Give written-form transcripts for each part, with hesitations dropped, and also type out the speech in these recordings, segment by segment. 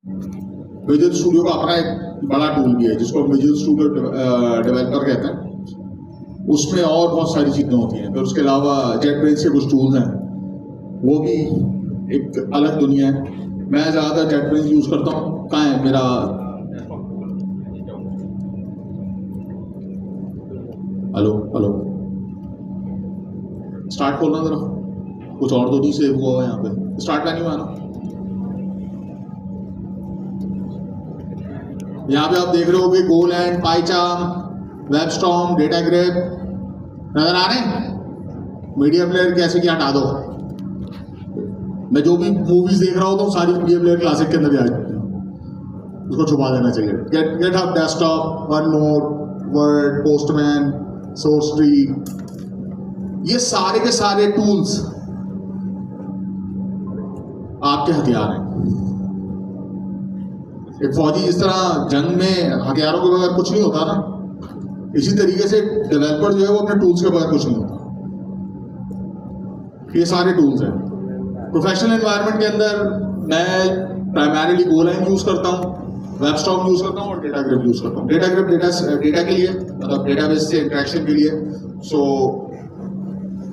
Visual studio का अपना एक बड़ा टूल भी है जिसको विजुअल स्टूडियो डेवलपर कहते हैं। उसमें और बहुत सारी चीज़ें होती हैं। फिर उसके अलावा JetBrains के कुछ टूल्स हैं, वो भी एक अलग दुनिया है। मैं ज़्यादातर JetBrains यूज़ करता हूँ। कहाँ है मेरा हेलो स्टार्ट खोलना जरा, कुछ और तो नहीं सेव हुआ है यहाँ पे। स्टार्ट मेन्यू है ना, यहाँ पे आप देख रहे हो कि गोलैंड, पाइचार्म, वेबस्टॉर्म, डेटाग्रेप नजर आ रहे हैं। मीडिया प्लेयर कैसे कि हटा दो। मैं जो भी मूवीज देख रहा होता हूँ सारी मीडिया प्लेयर क्लासिक के अंदर भी आ जाती है, उसको छुपा देना चाहिए। GitHub desktop, OneNote, word, postman, source tree, ये सारे के सारे टूल्स आपके हथियार हैं। एक फौजी जिस तरह जंग में हथियारों के बगैर कुछ नहीं होता ना, इसी तरीके से डेवलपर जो है वो अपने टूल्स के बगैर कुछ नहीं होता। ये सारे टूल्स हैं। प्रोफेशनल एनवायरनमेंट के अंदर मैं प्राइमरीली गोलैंड यूज करता हूँ, वेबस्टॉर्म यूज करता हूँ और डेटाग्रेप यूज करता हूँ। डेटाग्रेप डेटा के लिए, मतलब डेटाबेस से इंटरेक्शन के लिए। So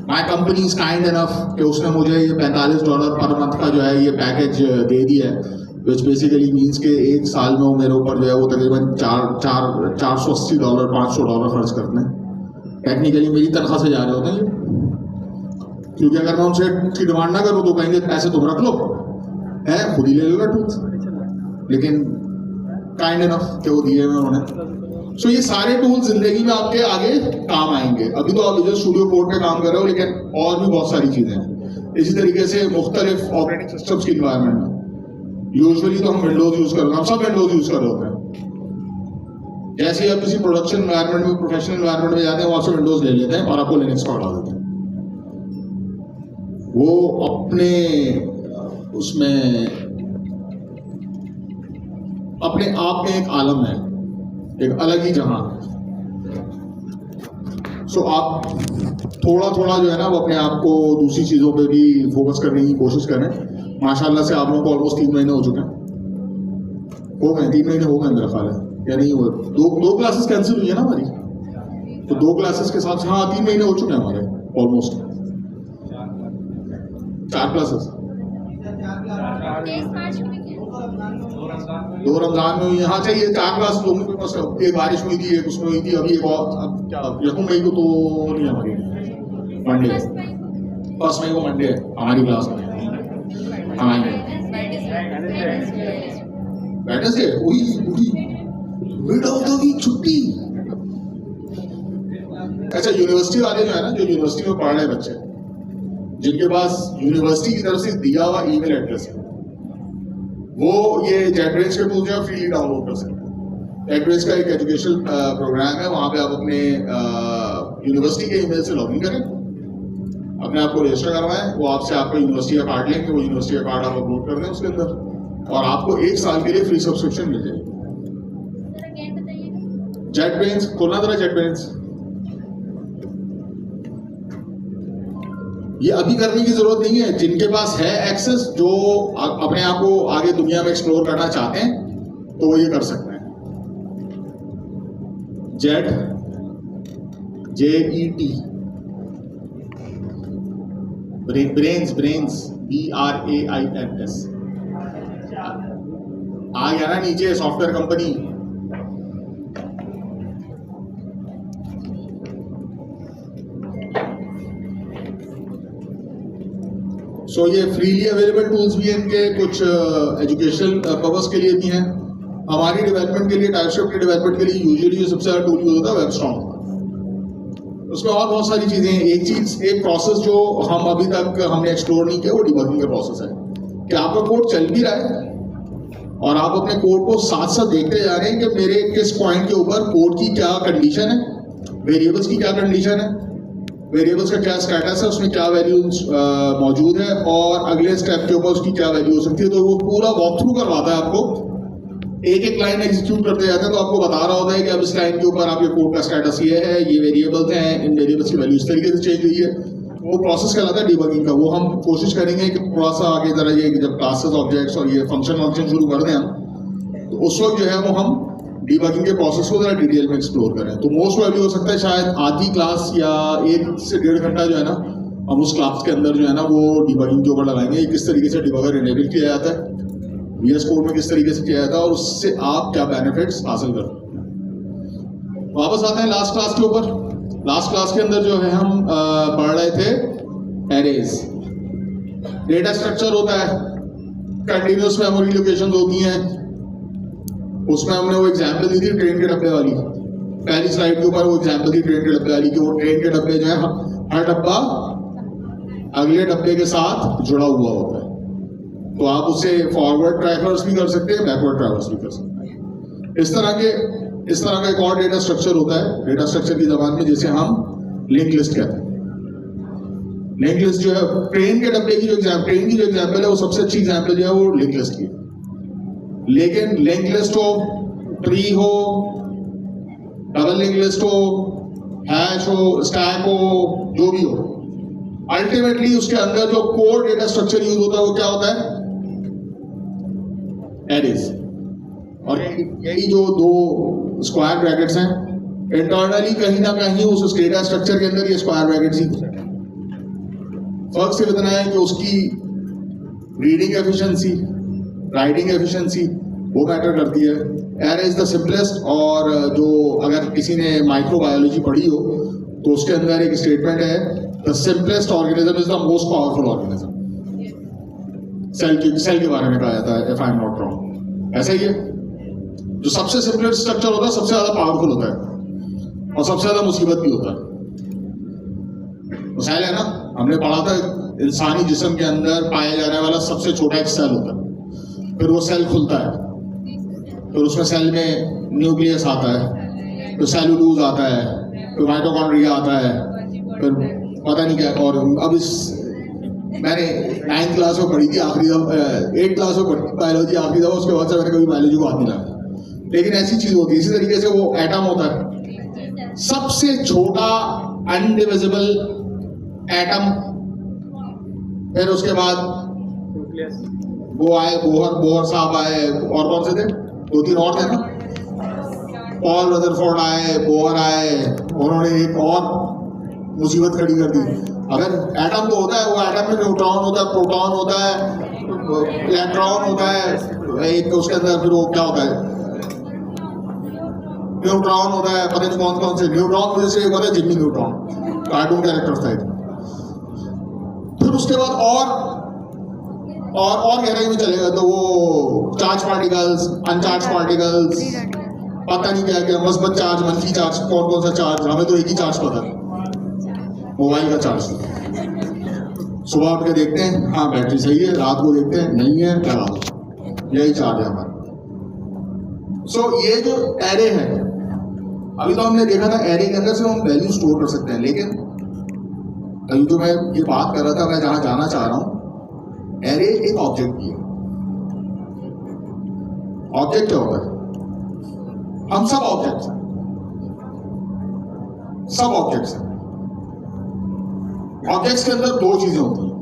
my company is kind enough कि उसने मुझे ये $45 पर मंथ का जो है ये पैकेज दे दिया है, विच बेसिकली मीन्स के एक साल में वो मेरे ऊपर जो है वो तकरीबन $480 $500 खर्च करते हैं। टेक्निकली मेरी तनख्वाह से जा रहे होते हैं, क्योंकि अगर मैं उनसे की डिमांड ना करूँ तो कहेंगे पैसे तुम रख लो, है खुद ही ले लेगा टूल्स। लेकिन काइंड इनफ कि वो दिए हुए उन्होंने। सो ये सारे टूल्स जिंदगी में आपके आगे काम आएंगे। अभी तो आप विजुअल स्टूडियो कोड पे काम कर रहे हो, लेकिन और भी बहुत सारी चीजें हैं। इसी तरीके से मुख्तलिफ ऑपरेटिंग सिस्टम्स की इन्वायरमेंट में यूजुअली तो हम विंडोज यूज कर रहे हैं, हम सब विंडोज यूज कर रहे होते हैं। जैसे ही आप किसी प्रोडक्शन एनवायरनमेंट में, प्रोफेशनल एनवायरनमेंट में जाते हैं, वहां से विंडोज ले लेते हैं और आपको लिनक्स का हटा देते हैं। वो अपने उसमें अपने आप में एक आलम है, एक अलग ही जहां। सो आप थोड़ा थोड़ा जो है ना वो अपने आप को दूसरी चीजों पे भी फोकस करने की कोशिश करें। माशाल्लाह से आप लोगों को ऑलमोस्ट 3 महीने हो चुके हैं, हो गए 3 महीने हो गए मेरा ख्याल है, या नहीं हुए। दो क्लासेस कैंसिल हुई है ना हमारी, तो 2 क्लासेस के साथ हाँ 3 महीने हो चुके हैं हमारे ऑलमोस्ट। 4 क्लासेस 2 रमजान में हुई। हाँ चाहिए 4 क्लास लोगों के पास, एक बारिश हुई थी, एक उसमें हुई थी, अभी एक और अब क्या 1 मई को तो नहीं हमारी, मंडे 1 मई को मंडे है हमारी क्लास में। Wednesday mid of the week छुट्टी। अच्छा यूनिवर्सिटी वाले जो है ना, जो यूनिवर्सिटी में पढ़ रहे बच्चे, जिनके पास यूनिवर्सिटी की तरफ से दिया हुआ ईमेल एड्रेस है, वो ये JetBrains के टूल जो है फ्री डाउनलोड कर सकते हैं। JetBrains का एक एजुकेशनल प्रोग्राम है, वहाँ पे आप अपने यूनिवर्सिटी के ईमेल से लॉगिन करें, अपने आप को रजिस्टर करवाएं, वो आपसे आपका यूनिवर्सिटी का कार्ड लेंगे, वो यूनिवर्सिटी का कार्ड आप अपलोड कर दें उसके अंदर, और आपको 1 साल के लिए फ्री सब्सक्रिप्शन मिल जाएगी। JetBrains खोलना जरा, JetBrains ये अभी करने की जरूरत नहीं है। जिनके पास है एक्सेस, जो अपने आप को आगे दुनिया में एक्सप्लोर करना चाहते हैं, तो वो ये कर सकते हैं। JET ब्रेन्स BRAINS आ गया ना नीचे, सॉफ्टवेयर कंपनी। सो ये फ्रीली अवेलेबल टूल्स भी हैं इनके, कुछ एजुकेशनल पर्पस के लिए भी हैं। हमारी डेवलपमेंट के लिए, टाइपस्क्रिप्ट के डेवलपमेंट के लिए यूजुअली जो सबसे ज़्यादा टूल यूज होता है वेबस्टॉर्म। उसमें और बहुत सारी चीज़ें हैं। एक प्रोसेस जो हम अभी तक हमने एक्सप्लोर नहीं किया, वो डिबगिंग का प्रोसेस है कि आपका कोड चल भी रहा है और आप अपने कोड को साथ साथ देखते जा रहे हैं कि मेरे किस पॉइंट के ऊपर कोड की क्या कंडीशन है, वेरिएबल्स की क्या कंडीशन है, वेरिएबल्स का क्या स्टेटस है, उसमें क्या वैल्यूज मौजूद है, और अगले स्टेप के ऊपर उसकी क्या वैल्यू हो सकती है। तो वो पूरा वॉक थ्रू करवाता है आपको, एक एक लाइन एग्जीक्यूट करते जाते हैं, तो आपको बता रहा होता है कि अब इस लाइन के ऊपर आपके कोड का स्टेटस ये है, ये वेरिएबल्स हैं, इन वेरिएबल्स की वैल्यू इस तरीके से चेंज हुई है। वो प्रोसेस कहलाता है डिबगिंग का। वो हम कोशिश करेंगे कि थोड़ा सा आगे जरा ये जब क्लासेस, ऑब्जेक्ट्स और ये फंक्शन शुरू कर दें हम, तो उस वक्त जो है वो हम डीबगिंग के प्रोसेस को ज़रा डिटेल में एक्सप्लोर करें। तो मोस्ट वैल्यू हो सकता है शायद आधी क्लास या 1 से 1.5 घंटा जो है ना हम उस क्लास के अंदर जो है ना वो डीबगिंग के ऊपर लगाएंगे, किस तरीके से डीबगर इनेबल किया जाता है, VS कोड में किस तरीके से किया जाता है और उससे आप क्या बेनिफिट्स हासिल कर सकते हैं। वापस आते हैं लास्ट क्लास के ऊपर। लास्ट क्लास के अंदर जो है हम पढ़ रहे थे एरेज। डेटा स्ट्रक्चर होता है, कंटिन्यूअस मेमोरी लोकेशन होती हैं, उसमें हमने वो एग्जाम्पल दी थी ट्रेन के डब्बे वाली। पहली स्लाइड के ऊपर वो एग्जाम्पल थी ट्रेन के डब्बे वाली कि वो ट्रेन के डब्बे जो है हर डब्बा अगले डब्बे के साथ जुड़ा हुआ होता है। तो आप उसे फॉरवर्ड ट्रैवर्स भी कर सकते हैं, बैकवर्ड ट्रैवर्स भी कर सकते हैं। इस तरह का एक और डेटा स्ट्रक्चर होता है डेटा स्ट्रक्चर की जबान में, जिसे हम लिंक लिस्ट कहते हैं। लिंक लिस्ट जो है ट्रेन के डब्बे की जो एग्जाम्पल है वो सबसे अच्छी एग्जाम्पल जो है वो लिंक लिस्ट की। लेकिन लिंक लिस्ट हो, ट्री हो, डबल लिंक लिस्ट हो, हैश हो, स्टैक हो, जो भी हो, अल्टीमेटली उसके अंदर जो कोर डेटा स्ट्रक्चर यूज होता है वो क्या होता है? एरेज। और यही जो 2 स्क्वायर ब्रैकेट्स हैं, इंटरनली कहीं ना कहीं उस डेटा स्ट्रक्चर के अंदर ये स्क्वायर ब्रैकेट्स ही घुसे हैं। फर्क सिर्फ इतना है कि उसकी रीडिंग एफिशिएंसी, राइटिंग एफिशिएंसी वो मैटर करती है। Array is the simplest. और जो अगर किसी ने माइक्रोबायोलॉजी पढ़ी हो तो उसके अंदर एक स्टेटमेंट है, the simplest organism is the most powerful organism. Cell के बारे में कहा जाता है, if I am not wrong. ऐसा ही है, जो सबसे सिंपलेस्ट स्ट्रक्चर होता है सबसे ज्यादा पावरफुल होता है और सबसे ज्यादा मुसीबत भी होता है। तो सेल है ना, हमने पढ़ा था इंसानी जिस्म के अंदर पाया जाने वाला सबसे छोटा एक सेल होता है। फिर वो सेल खुलता है, फिर उसमें सेल में न्यूक्लियस आता है, फिर सेलुलोज आता है, फिर माइटोकॉन्ड्रिया आता है, फिर पता नहीं क्या। और अब मैंने 9th क्लास में पढ़ी थी आखिरी दफा, 8th क्लास में पढ़ी बायोलॉजी आखिरी दफा, उसके बाद से मैंने कभी बायोलॉजी को हाथ नहीं लगाया। लेकिन ऐसी चीज होती है। इसी तरीके से वो एटम होता है, सबसे छोटा अनडिविजिबल एटम। फिर उसके बाद वो आए बोहर साहब आए, और कौन से थे? 2-3 और थे ना, पॉल रदरफोर्ड आए, बोहर आए, उन्होंने एक और मुसीबत खड़ी कर दी। अगर एटम तो होता है, वो एटम में न्यूट्रॉन होता है, प्रोटॉन होता है, इलेक्ट्रॉन होता है, एक उसके अंदर फिर वो क्या होता है, न्यूट्रॉन होता है, पता नहीं कौन से न्यूट्रॉन। मुझे से पता है जिम्मी न्यूट्रॉन, कार्टून कैरेक्टर था। फिर उसके बाद और गहराई में चलेगा तो वो चार्ज पार्टिकल्स, अनचार्ज पार्टिकल्स, पता नहीं क्या क्या, मस्बत चार्ज, मनफी चार्ज, कौन सा चार्ज। हमें तो एक ही चार्ज पता है, मोबाइल का चार्ज। सुबह उठ के देखते हैं, हाँ बैटरी सही है, रात को देखते हैं नहीं है, लगा दो, यही चार्ज है हमारा। सो ये जो एरे है, अभी तो हमने देखा था एरे के अंदर से हम वैल्यू स्टोर कर सकते हैं। लेकिन अभी जो मैं ये बात कर रहा था, मैं जहां जाना चाह रहा हूं, एरे एक ऑब्जेक्ट की है। ऑब्जेक्ट क्या होता है? हम सब ऑब्जेक्ट्स हैं, सब ऑब्जेक्ट्स हैं। ऑब्जेक्ट्स के अंदर 2 चीजें होती हैं,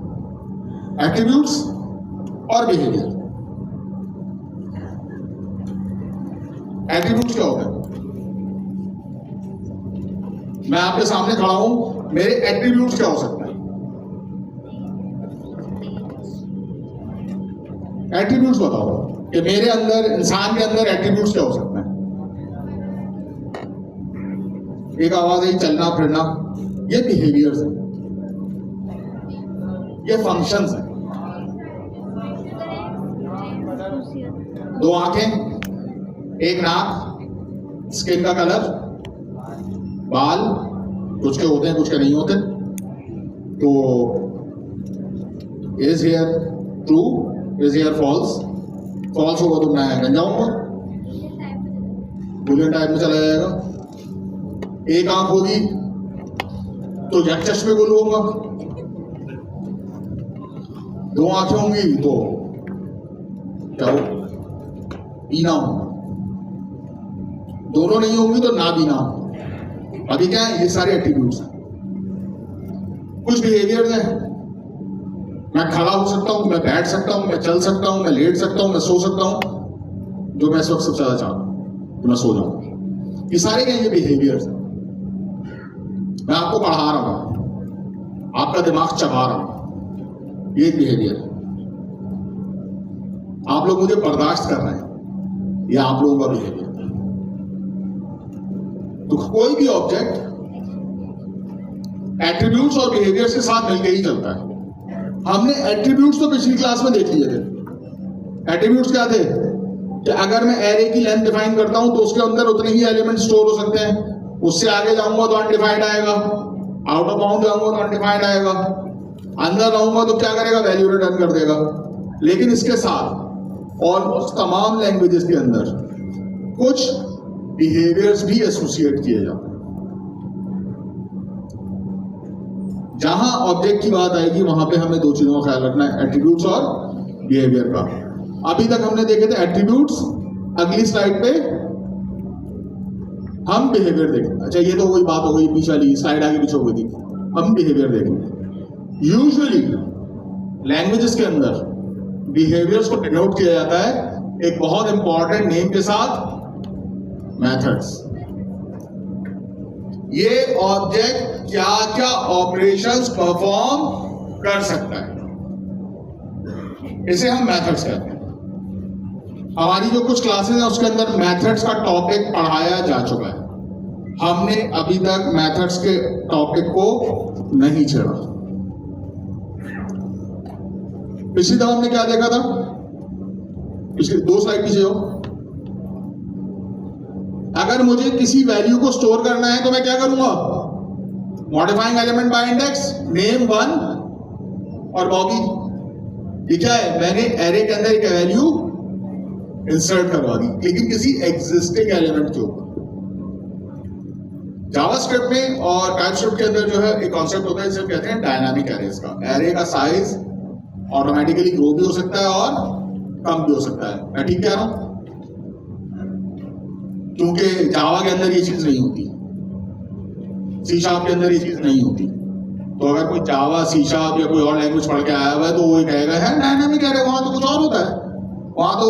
एट्रीब्यूट्स और बिहेवियर। एट्रीब्यूट्स क्या होता है? मैं आपके सामने खड़ा हूं, मेरे एट्रीब्यूट्स क्या हो सकते हैं? एट्रीब्यूट्स बताओ कि मेरे अंदर, इंसान के अंदर एट्रीब्यूट्स क्या हो सकते हैं? एक आवाज है, चलना फिरना, ये बिहेवियर्स है, ये फंक्शंस है। 2 आंखें, एक नाक, स्किन का कलर, बाल, कुछ के होते हैं कुछ के नहीं होते। तो is here true, is here false? False होगा तो मैं गंजा होऊंगा, बुलियन टाइप में चला जाएगा। एक आंख होगी तो जट चश्मे को लूंगा, 2 आंखें होंगी तो क्या हो, बीना होगा, दोनों नहीं होंगी तो ना बीना हो। अभी क्या है, ये सारे एट्रीब्यूट्स हैं। कुछ बिहेवियर्स हैं, मैं खड़ा हो सकता हूं, मैं बैठ सकता हूं, मैं चल सकता हूं, मैं लेट सकता हूं, मैं सो सकता हूं। जो मैं इस वक्त सबसे ज्यादा चाहता हूँ कि मैं सो जाऊं। ये सारे क्या ये बिहेवियर्स हैं। मैं आपको पढ़ा रहा हूं, आपका दिमाग चबा रहा हूं, ये बिहेवियर है। आप लोग मुझे बर्दाश्त कर रहे हैं, ये आप लोगों का बिहेवियर है। तो कोई भी ऑब्जेक्ट एट्रीब्यूट्स और बिहेवियर्स के साथ मिलकर ही चलता है। हमने एट्रीब्यूट्स तो पिछली क्लास में देख लिए थे। एट्रीब्यूट्स क्या थे कि अगर मैं एरे की लेंथ डिफाइन करता हूं तो उसके अंदर उतने ही एलिमेंट स्टोर हो सकते हैं, उससे आगे जाऊंगा तो अनडिफाइंड आएगा, आउट ऑफ बाउंड जाऊंगा तो अनडिफाइंड आएगा, अंदर रहूंगा तो क्या करेगा, वैल्यू रिटर्न कर देगा। लेकिन इसके साथ ऑलमोस्ट तमाम लैंग्वेजेस के अंदर कुछ बिहेवियर्स भी एसोसिएट किए जाते हैं। जहां ऑब्जेक्ट की बात आएगी वहां पे हमें दो चीजों का ख्याल रखना है, एट्रीब्यूट्स और बिहेवियर का। अभी तक हमने देखे थे एट्रीब्यूट्स, अगली स्लाइड पे हम बिहेवियर देखेंगे। अच्छा ये तो वही बात हो गई, पीछे वाली स्लाइड आगे पीछे हो गई थी, हम बिहेवियर देखेंगे। यूजुअली लैंग्वेजेस के अंदर बिहेवियर्स को डिनोट किया जाता है एक बहुत इंपॉर्टेंट नेम के साथ, मेथड्स। ये ऑब्जेक्ट क्या क्या ऑपरेशंस परफॉर्म कर सकता है, इसे हम मेथड्स कहते हैं। हमारी जो कुछ क्लासेस हैं उसके अंदर मेथड्स का टॉपिक पढ़ाया जा चुका है। हमने अभी तक मेथड्स के टॉपिक को नहीं छेड़ा। पिछली दफा हमने क्या देखा था, पिछली दो स्लाइड पीछे हो। अगर मुझे किसी वैल्यू को स्टोर करना है तो मैं क्या करूंगा, modifying element by index, name 1 और बॉबी। ये क्या है, मैंने एरे के अंदर एक वैल्यू इंसर्ट करवा दी, लेकिन किसी एग्जिस्टिंग एलिमेंट के ऊपर। जावास्क्रिप्ट में और टाइपस्क्रिप्ट के अंदर जो है एक कॉन्सेप्ट होता है जिसे कहते हैं डायनामिक एरेज का। एरे का साइज ऑटोमेटिकली ग्रो भी हो सकता है और कम भी हो सकता है। मैं ठीक कह रहा हूं? क्योंकि जावा के अंदर ये चीज नहीं होती, सी शार्प के अंदर ये चीज नहीं होती। तो अगर कोई जावा, सी शार्प या कोई और लैंग्वेज पढ़ के आया हुआ है तो वो कहेगा है डायनामिक एरे, वहां तो कुछ और होता है, वहां तो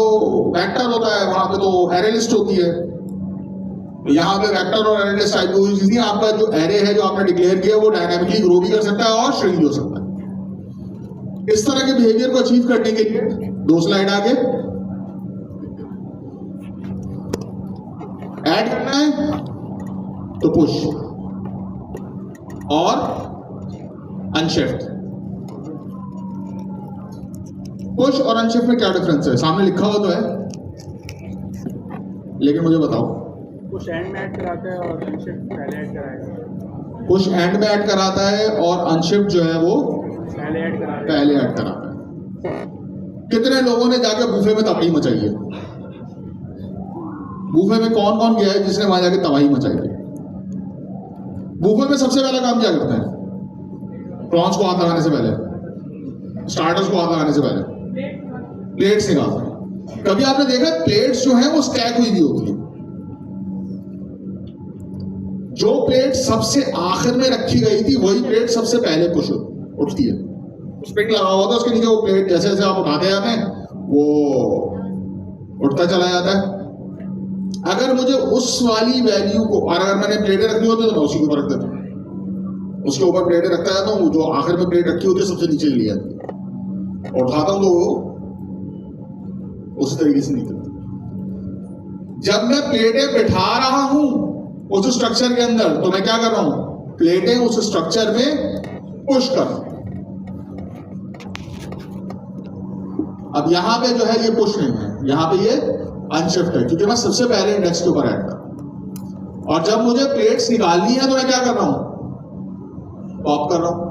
वेक्टर होता है, वहां पे तो एरे लिस्ट होती है। तो यहाँ पे वेक्टर और एरे लिस्ट टाइप की चीज नहीं। आपका जो एरे है जो आपने डिक्लेयर किया वो डायनामिकली ग्रो भी कर सकता है और श्रिंक भी हो सकता है। इस तरह के बिहेवियर को अचीव करने के लिए दो स्लाइड आगे ऐड करना है तो पुश और अनशिफ्ट। पुश और अनशिफ्ट में क्या डिफरेंस है, सामने लिखा हुआ तो है, लेकिन मुझे बताओ। पुश एंड में ऐड कराता है और अनशिफ्ट पहले ऐड कराएगा। पुश एंड में ऐड कराता है और अनशिफ्ट जो है वो पहले ऐड कराता है। कितने लोगों ने जाके बूफे में तबाही मचाई है? बूफे में कौन कौन गया है जिसने वहां जाके तबाही मचाई है? बूफे में सबसे पहला काम क्या करते हैं? प्रॉन्स को हाथ लगाने से पहले, स्टार्टर्स को हाथ लगाने से पहले प्लेट्स निकालते हैं। कभी आपने देखा प्लेट्स जो है वो स्टैक हुई भी होती है। जो प्लेट सबसे आखिर में रखी गई थी वही प्लेट सबसे पहले पुश उठती है। स्प्रिंग लगा हुआ था उसके नीचे, वो प्लेट जैसे जैसे आप उठाते जाते हैं वो उठता चला जाता है। अगर मुझे उस वाली वैल्यू को, और अगर मैंने प्लेटें रखनी होती तो मैं उसी के ऊपर रख देता हूँ, उसके ऊपर प्लेटें रखता जाता हूँ, जो आखिर में प्लेट रखी होती है सबसे नीचे ले जाती है और उठाता हूँ तो वो उसी तरीके से निकलती। जब मैं प्लेटें बिठा रहा हूं उस स्ट्रक्चर के अंदर तो मैं क्या कर रहा हूं, प्लेटें उस स्ट्रक्चर में पुश कर रहा हूं। अब यहां पे जो है ये पुश नहीं है, यहां पे ये अनशिफ्ट है, क्योंकि मैं सबसे पहले इंडेक्स के ऊपर ऐड कर रहा हूं। और जब मुझे प्लेट्स निकालनी है तो मैं क्या कर रहा हूं, पॉप कर रहा हूं।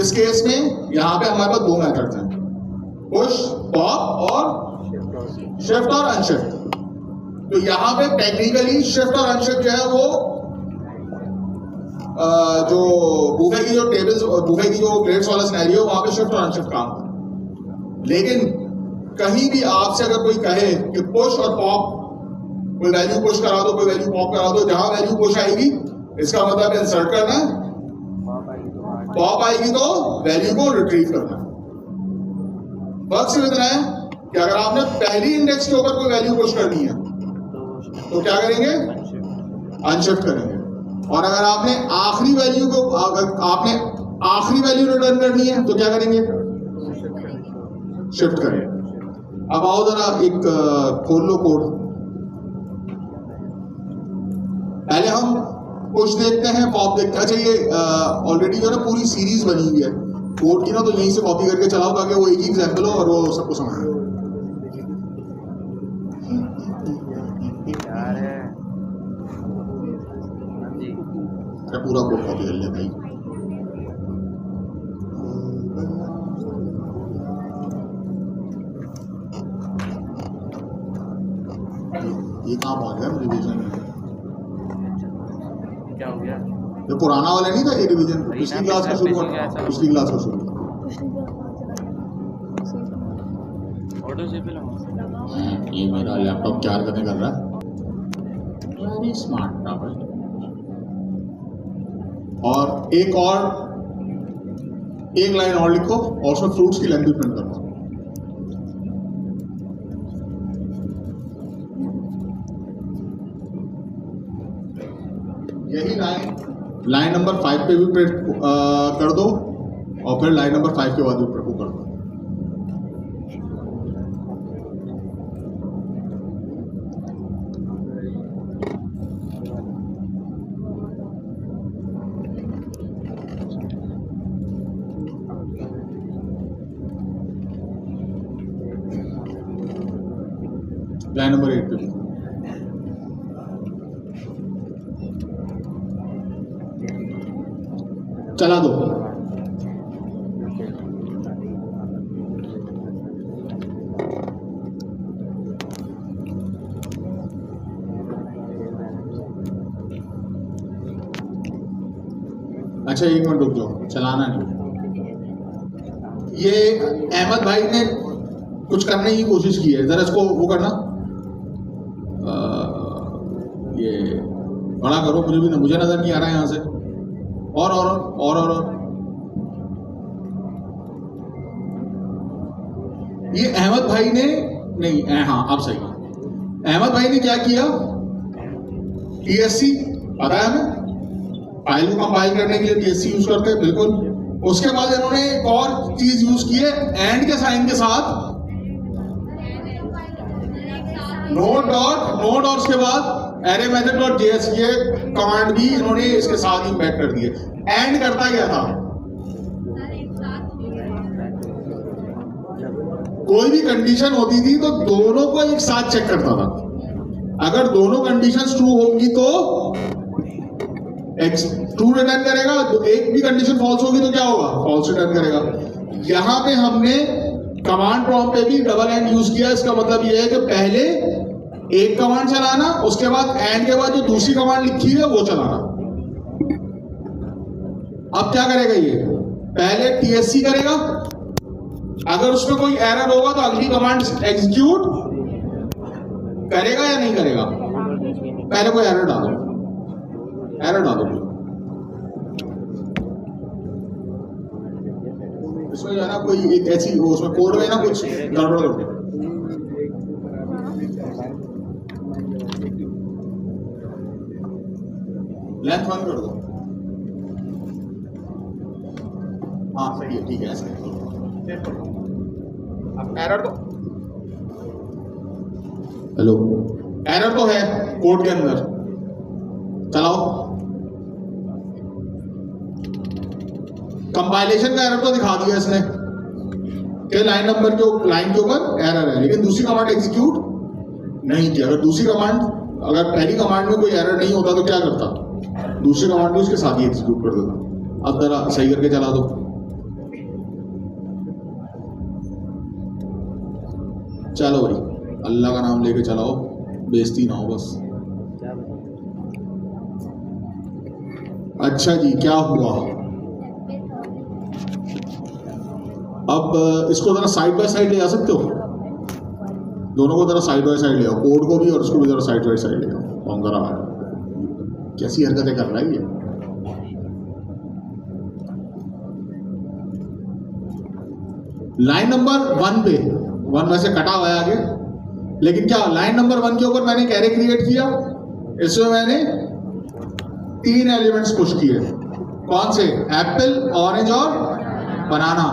इस केस में यहां पे हमारे पास दो मेथड्स हैं, पुश, पॉप और शिफ्ट और अनशिफ्ट। तो यहां पे टेक्निकली शिफ्ट और अनशिफ्ट जो है वो जो बूफे की जो टेबल्स, बूफे की जो प्लेट्स वाला सिनेरियो, वहां पे शिफ्ट और अनशिफ्ट काम है। लेकिन कहीं भी आपसे अगर कोई कहे कि पुश और पॉप, कोई वैल्यू पुश करा दो, कोई वैल्यू पॉप करा दो, जहां वैल्यू पुश आएगी इसका मतलब इंसर्ट करना है, पॉप आएगी तो वैल्यू को रिट्रीव करना है। वर्क सिर्फ इतना है कि अगर आपने पहली इंडेक्स के ऊपर कोई वैल्यू पुश करनी है तो क्या करेंगे, अनशिफ्ट करेंगे। और अगर आपने आखिरी वैल्यू को, अगर आपने आखिरी वैल्यू रिटर्न करनी है तो क्या करेंगे, शिफ्ट करें। अब आओ जरा एक खोल लो कोड। पहले हम पुश देखते हैं, पॉप देखते हैं। अच्छा ये ऑलरेडी जो है ना पूरी सीरीज बनी हुई है कोड की ना, तो यहीं से कॉपी करके चलाओ ताकि वो एक ही एग्जाम्पल हो और वो सबको समझ आए। पूरा कोड कॉपी कर लिया भाई। ये कहाँ पहुंच गया रिवीजन में? क्या हो गया? ये पुराना वाला नहीं था ये रिवीजन, पिछली क्लास का शुरू हुआ, पिछली क्लास का शुरू। ऑटो से भी लगा। ये मेरा लैपटॉप क्या हरकतें कर रहा है, वेरी स्मार्ट था भाई। और एक लाइन और लिखो और उसमें फ्रूट्स की लेंथ भी प्रिंट करो। यही लाइन नंबर 5 पे भी प्रिंट कर दो और फिर लाइन नंबर 5 के बाद भी प्रिंट कर दो। लाइन नंबर 8 पे भी चला दो। अच्छा एक मिनट रुक जाओ, चलाना नहीं। ये अहमद भाई ने कुछ करने की कोशिश की है, जरा इसको वो करना, ये बड़ा करो, मुझे नजर नहीं आ रहा है यहाँ से। और ये अहमद भाई ने नहीं, हाँ अब सही। अहमद भाई ने क्या किया, TSC पता है हमें, फाइल को कंपाइल करने के लिए TSC यूज करते हैं, बिल्कुल। उसके बाद इन्होंने एक और चीज यूज की है, एंड के साइन के साथ नोड और उसके बाद एरे मेथड डॉट जेएस ये कमांड भी इन्होंने इसके साथ ही बैक कर दिए। एंड करता क्या था, कोई भी कंडीशन होती थी तो दोनों को एक साथ चेक करता था। अगर दोनों कंडीशंस ट्रू होंगी तो ट्रू रिटर्न करेगा, तो एक भी कंडीशन फॉल्स होगी तो क्या होगा, फॉल्स रिटर्न करेगा। यहां पे हमने कमांड प्रॉम्प्ट पे भी डबल एंड यूज किया। इसका मतलब यह है कि पहले एक कमांड चलाना, उसके बाद एंड के बाद जो दूसरी कमांड लिखी है वो चलाना। अब क्या करेगा ये, पहले TSC करेगा, अगर उसमें कोई एरर होगा तो अगली कमांड एग्जीक्यूट करेगा या नहीं करेगा। पहले कोई एरर डालो इसमें जो है ना कोई एक ऐसी वो उसमें कोड में ना कुछ गड़बड़ हो गई। लेंथ 1 कर दो, हाँ सही है, ठीक है ऐसे। अब एरर तो, हेलो, एरर तो है कोड के अंदर, चलाओ। कंपाइलेशन का एरर तो दिखा दिया इसने कि लाइन के ऊपर एरर है, लेकिन दूसरी कमांड एग्जीक्यूट नहीं की। अगर दूसरी कमांड, अगर पहली कमांड में कोई एरर नहीं होता तो क्या करता, दूसरी कमांड भी उसके साथ ही एग्जीक्यूट कर देता। अब जरा सही करके चला दो। चलो भाई, अल्लाह का नाम लेके चलाओ, बेइज्जती ना हो बस। अच्छा जी, क्या हुआ? अब इसको जरा साइड बाय साइड ले आ सकते हो, दोनों को जरा साइड बाय साइड ले आओ, कोड को भी और उसको भी जरा साइड बाय साइड ले आओ। कौन कर रहा है, कैसी हरकतें कर रहा है ये। लाइन नंबर 1 पे 1 में से कटा हुआ है आगे, लेकिन क्या लाइन नंबर 1 के ऊपर मैंने कैरे क्रिएट किया, इसमें मैंने 3 एलिमेंट्स पुश किए। कौन से? एप्पल, ऑरेंज और बनाना।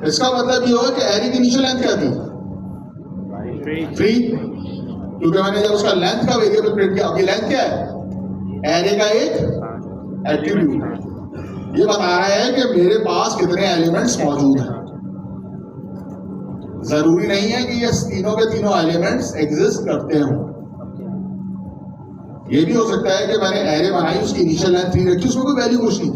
इसका मतलब ये होगा कि एरे की इनिशियल लेंथ क्या थी? 3, क्योंकि मैंने जब उसका लेंथ का वेरिएबल प्रिंट किया। अब ये लेंथ क्या है? एरे का एक एट्रीब्यूट। ये बता रहा है कि मेरे पास कितने एलिमेंट्स मौजूद हैं। जरूरी नहीं है कि ये तीनों के तीनों एलिमेंट्स एग्जिस्ट करते हों। ये भी हो सकता है कि मैंने एरे बनाई, उसकी इनिशियल लेंथ 3 रखी, उसमें कोई वैल्यू कुछ नहीं,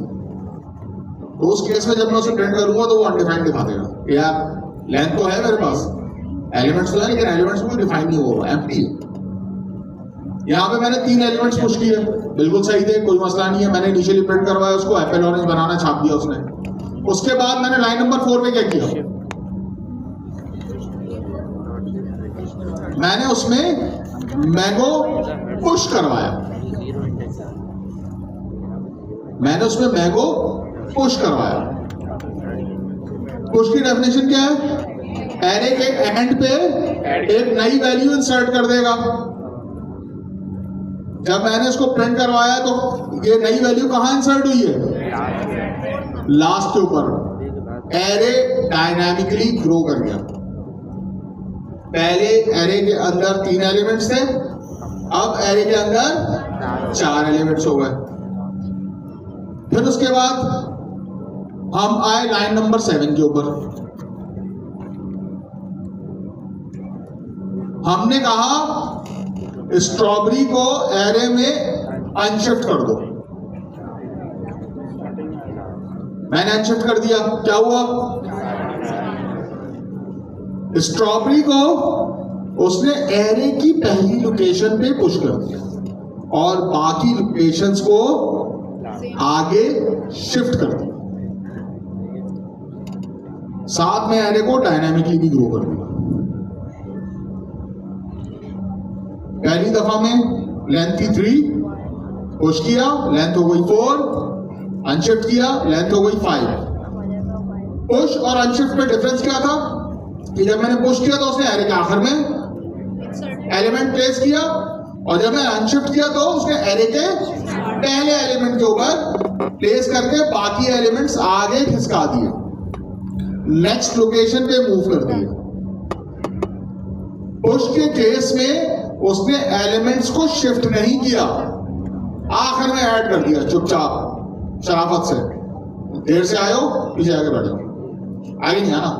तो उस केस में जब मैं उसे प्रिंट करूंगा तो वो अनडिफाइंड दिखा देगा। यार लेंथ तो है मेरे पास, एलिमेंट्स तो है, लेकिन एलिमेंट्स को डिफाइन नहीं होगा, एम्प्टी है। यहाँ पे मैंने 3 एलिमेंट्स पुश किए, बिल्कुल सही थे, कोई मसला नहीं है। मैंने इनिशियली प्रिंट करवाया उसको, एप्पल ऑरेंज बनाना छाप दिया उसने। उसके बाद मैंने लाइन नंबर 4 पे क्या किया? मैंने उसमें मैंगो पुश करवाया। मैंने उसमें मैंगो पुश करवाया। पुश की डेफिनेशन क्या है? एरे के एंड पे एक नई वैल्यू इंसर्ट कर देगा। जब मैंने इसको प्रिंट करवाया तो ये नई वैल्यू कहां इंसर्ट हुई है? लास्ट के ऊपर। एरे डायनामिकली ग्रो कर गया। पहले एरे के अंदर 3 एलिमेंट्स थे, अब एरे के अंदर 4 एलिमेंट्स हो गए। फिर उसके बाद हम आए लाइन नंबर 7 के ऊपर। हमने कहा स्ट्रॉबेरी को एरे में अनशिफ्ट कर दो। मैंने अनशिफ्ट कर दिया, क्या हुआ? स्ट्रॉबेरी को उसने एरे की पहली लोकेशन पे पुश कर दिया और बाकी लोकेशंस को आगे शिफ्ट कर दिया। साथ में एरे को डायनामिकली भी ग्रो कर दिया। पहली दफा में लेंथ थी 3, पुश किया, लेंथ हो गई 4, अनशिफ्ट किया, लेंथ हो गई 5। पुश और अनशिफ्ट में डिफरेंस क्या था कि जब मैंने पुश किया तो उसने एरे के आखिर में एलिमेंट प्लेस किया, और जब मैंने अनशिफ्ट किया तो उसने एरे के पहले एलिमेंट के ऊपर प्लेस करके बाकी एलिमेंट्स आगे खिसका दिए, नेक्स्ट लोकेशन पे मूव कर दिए। पुश के केस में उसने एलिमेंट्स को शिफ्ट नहीं किया, आखिर में ऐड कर दिया चुपचाप शराफत से। देर से आए हो, पीछे आगे बैठो, आगे नहीं आना।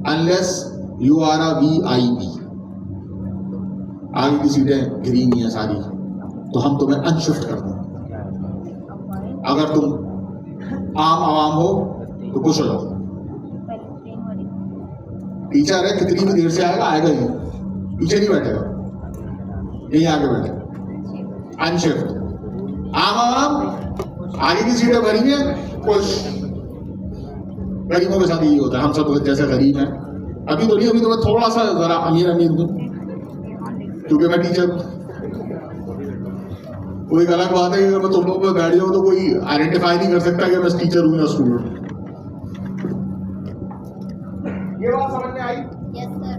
Unless you are a VIP, आगे की सीटें ग्रीन ही है सारी, तो हम तुम्हें अनशिफ्ट कर दें। अगर तुम आम आवाम हो तो खुश हो जाओ। टीचर है, कितनी भी देर से आएगा, आएगा ही, पीछे नहीं बैठेगा, यही आगे बैठेगा। अनशिफ्ट। आम आवाम, आगे की सीटें भरी हैं, खुश। गरीबों के साथ यही होता है, हम सब जैसे गरीब हैं। अभी तो नहीं, अभी तो मैं थोड़ा सा जरा अमीर हूँ, क्योंकि मैं टीचर। कोई अलग बात है कि अगर मैं तुम लोगों में बैठ जाऊँ तो कोई आइडेंटिफाई नहीं कर सकता कि मैं टीचर हूँ या स्टूडेंट। ये बात समझ में आई? Yes sir.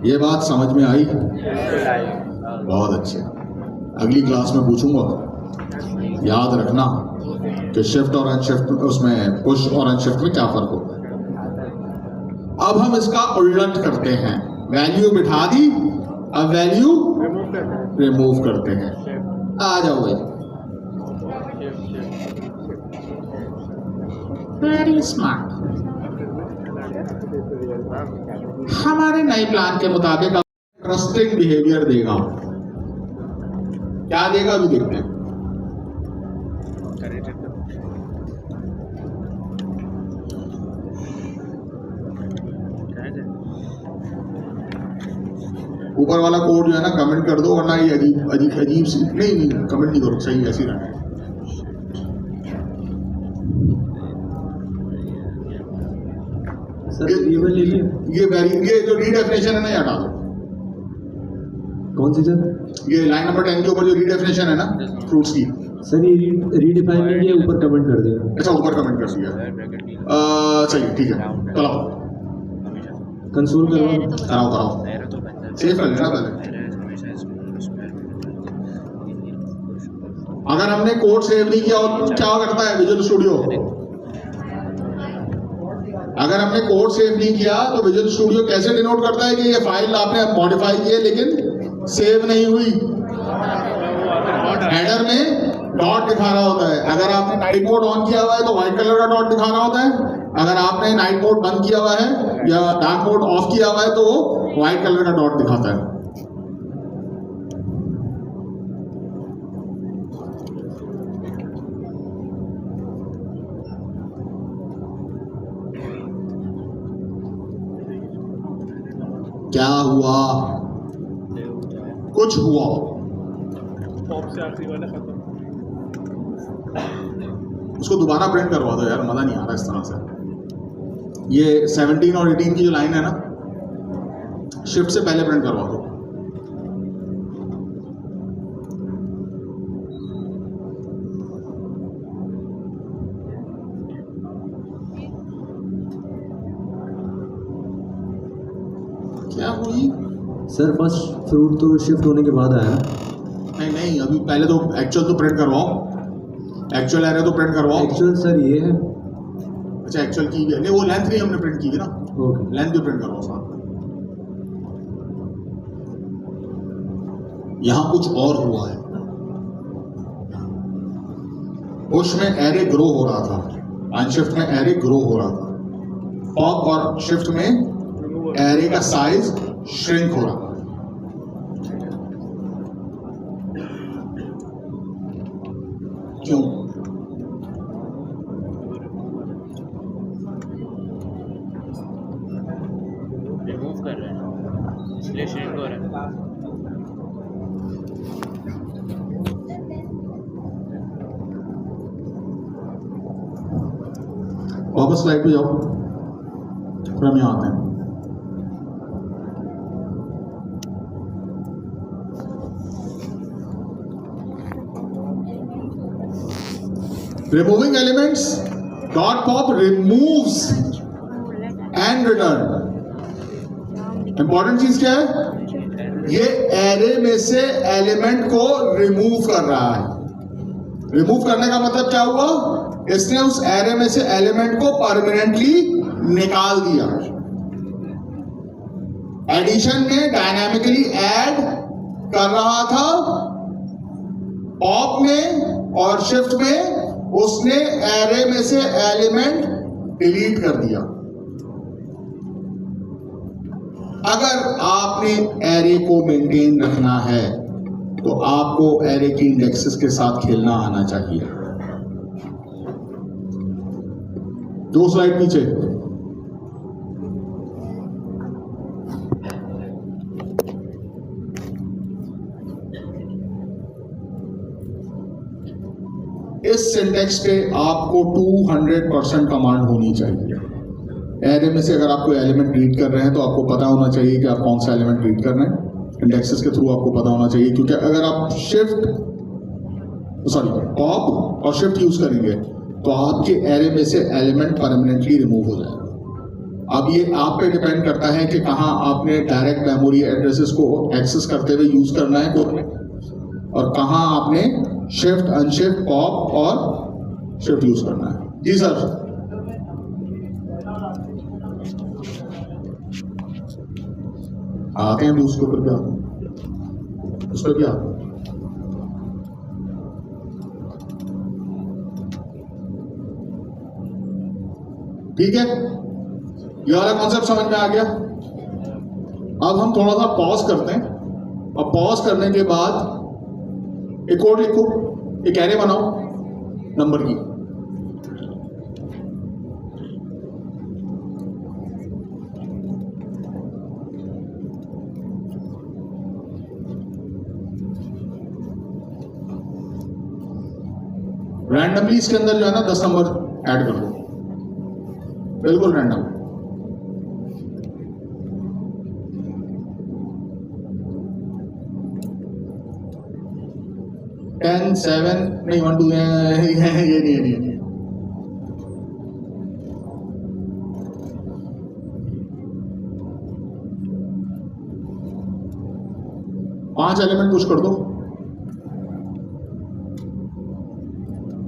ये बात समझ में आई? बहुत अच्छे। अगली क्लास में पूछूंगा, याद रखना कि शिफ्ट और अनशिफ्ट, उसमें पुश और अनशिफ्ट में क्या फर्क होता है। अब हम इसका उल्ट करते हैं, वैल्यू बिठा दी, अब वैल्यू रिमूव करते हैं। आ जाओ भाई। Very smart. हमारे नए प्लान के मुताबिक इंटरेस्टिंग बिहेवियर देगा। क्या देगा अभी देखते हैं। ऊपर वाला कोड जो है ना कमेंट कर दो, वरना ये अजीब अजीब अजीब सी नहीं कमेंट नहीं करो, सही ऐसी रहना। ये जो रीडेफिनेशन है ना, हटा दो। कौन सी सर? ये लाइन नंबर 10 के ऊपर जो रीडेफिनेशन है ना फ्रूट्स की, सर ये रीडिफाइन नहीं किया, ऊपर कमेंट कर दिया। अच्छा ऊपर कमेंट कर दिया। चलिए ठीक है, चलो कंसोल करवा कराओ कराओ, सेव कर लेना पहले। अगर हमने कोड सेव नहीं किया हो तो क्या करता है विजुअल स्टूडियो? अगर हमने कोड सेव नहीं किया तो विजुअल स्टूडियो कैसे डिनोट करता है कि ये फाइल आपने मॉडिफाई की है लेकिन सेव नहीं हुई? हेडर में डॉट दिखा रहा होता है। अगर आपने नाइट मोड ऑन किया हुआ है तो व्हाइट कलर का डॉट दिखा रहा होता है। अगर आपने नाइट मोड बंद किया हुआ है या डार्क मोड ऑफ किया हुआ है तो वो व्हाइट कलर का डॉट दिखाता है। क्या हुआ? कुछ हुआ? टॉप से आखिरी वाला खत्म। उसको दोबारा प्रिंट करवा दो यार, मजा नहीं आ रहा इस तरह से। ये 17 और 18 की जो लाइन है ना, शिफ्ट से पहले प्रिंट करवा दो। क्या हुई? सर फर्स्ट फ्रूट तो शिफ्ट होने के बाद आया। नहीं नहीं, अभी पहले तो एक्चुअल तो प्रिंट करवाओ, एक्चुअल एरर तो प्रिंट करवाओ। एक्चुअल सर ये है। अच्छा एक्चुअल की भी है, नहीं वो लेंथ नहीं हमने प्रिंट की है ना, ओके लेंथ भी प्रिंट करवाओ साथ में। यहां कुछ और हुआ है। पुश में एरे ग्रो हो रहा था, अनशिफ्ट में एरे ग्रो हो रहा था। पॉप और शिफ्ट में एरे का साइज श्रिंक हो रहा था। क्यों? रिमूव कर रहे हैं इसलिए श्रिंक हो रहा है। वापस स्लाइड पे जाओ, फिर हम यहाँ आते हैं। Removing elements, dot pop removes and return. Important चीज क्या है? ये एरे में से एलिमेंट को रिमूव कर रहा है। रिमूव करने का मतलब क्या हुआ? इसने उस एरे में से एलिमेंट को परमानेंटली निकाल दिया। एडिशन में डायनामिकली ऐड कर रहा था, पॉप में और शिफ्ट में उसने एरे में से एलिमेंट डिलीट कर दिया। अगर आपने एरे को मेंटेन रखना है तो आपको एरे की इंडेक्सेस के साथ खेलना आना चाहिए। 2 स्लाइड पीछे। इस सिंटेक्स पे आपको 200% कमांड होनी चाहिए। एरे में से अगर आप कोई एलिमेंट रीड कर रहे हैं तो आपको पता होना चाहिए कि आप कौन सा एलिमेंट रीड कर रहे हैं। इंडेक्सेस के थ्रू आपको पता होना चाहिए, क्योंकि अगर आप पॉप और शिफ्ट यूज करेंगे तो आपके एरे में से एलिमेंट परमानेंटली रिमूव हो जाएगा। अब ये आप पे डिपेंड करता है कि कहाँ आपने डायरेक्ट मेमोरी एड्रेसेस को एक्सेस करते हुए यूज करना है कोड में, और कहाँ आपने शिफ्ट अनशिफ्ट पॉप और शिफ्ट यूज करना है। जी सर। आते हैं उसके ऊपर क्या, उस पर क्या ठीक है, ये वाला कॉन्सेप्ट समझ में आ गया। अब हम थोड़ा सा पॉज करते हैं, और पॉज करने के बाद एक कोड लिखो, एक एरे बनाओ नंबर की। रैंडमली इसके अंदर जो है ना 10 नंबर ऐड कर दो, बिल्कुल रैंडम। 10 7 नहीं 1 2 ये नहीं पांच एलिमेंट पुश कर दो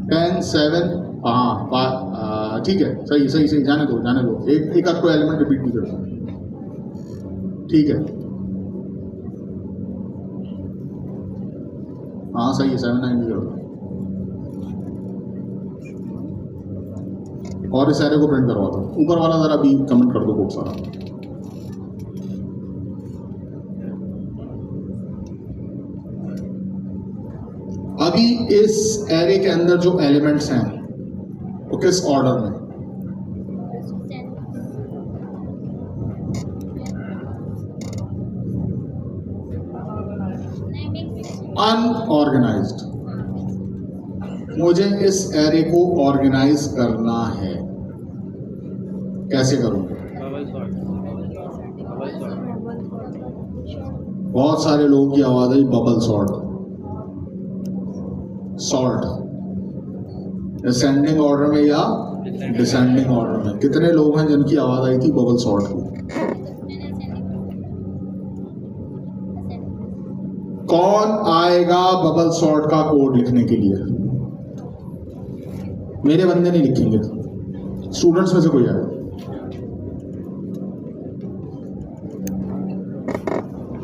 10 7 हाँ ठीक है सही जाने दो एक आपको एलिमेंट रिपीट भी कर दो ठीक है हाँ सही है 7 9 भी कर दो और इस एरे को प्रिंट करवा दो ऊपर वाला जरा भी कमेंट कर दो खूब सारा अभी इस एरे के अंदर जो एलिमेंट्स हैं वो किस ऑर्डर में अनऑर्गेनाइज्ड मुझे इस एरे को ऑर्गेनाइज करना है कैसे करूंगा बबल सॉर्ट बहुत सारे लोगों की आवाज आई बबल सॉर्ट असेंडिंग ऑर्डर में या डिसेंडिंग ऑर्डर में कितने लोग हैं जिनकी आवाज आई थी बबल सॉर्ट की कौन आएगा बबल सॉर्ट का कोड लिखने के लिए मेरे बंदे नहीं लिखेंगे स्टूडेंट्स में से कोई आएगा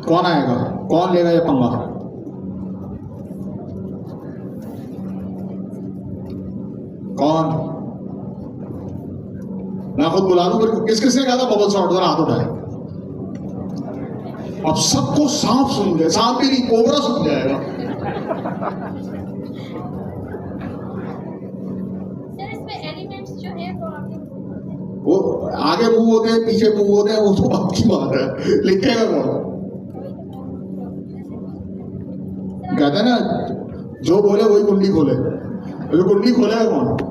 कौन आएगा कौन लेगा ये पंगा कौन मैं खुद बुला दूं किस किसने कहा था बबल सॉर्ट जरा हाथ उठाए अब सबको सांप सुन गए सांप भी नहीं कोबरा सुन जाएगा सर इसमें एलिमेंट्स जो है वो आपने वो आगे मूव होते हैं पीछे मूव होते हैं वो तो बात की बात है लिखेगा कौन कहते हैं ना जो बोले वही कुंडली खोले जो कुंडली खोलेगा कौन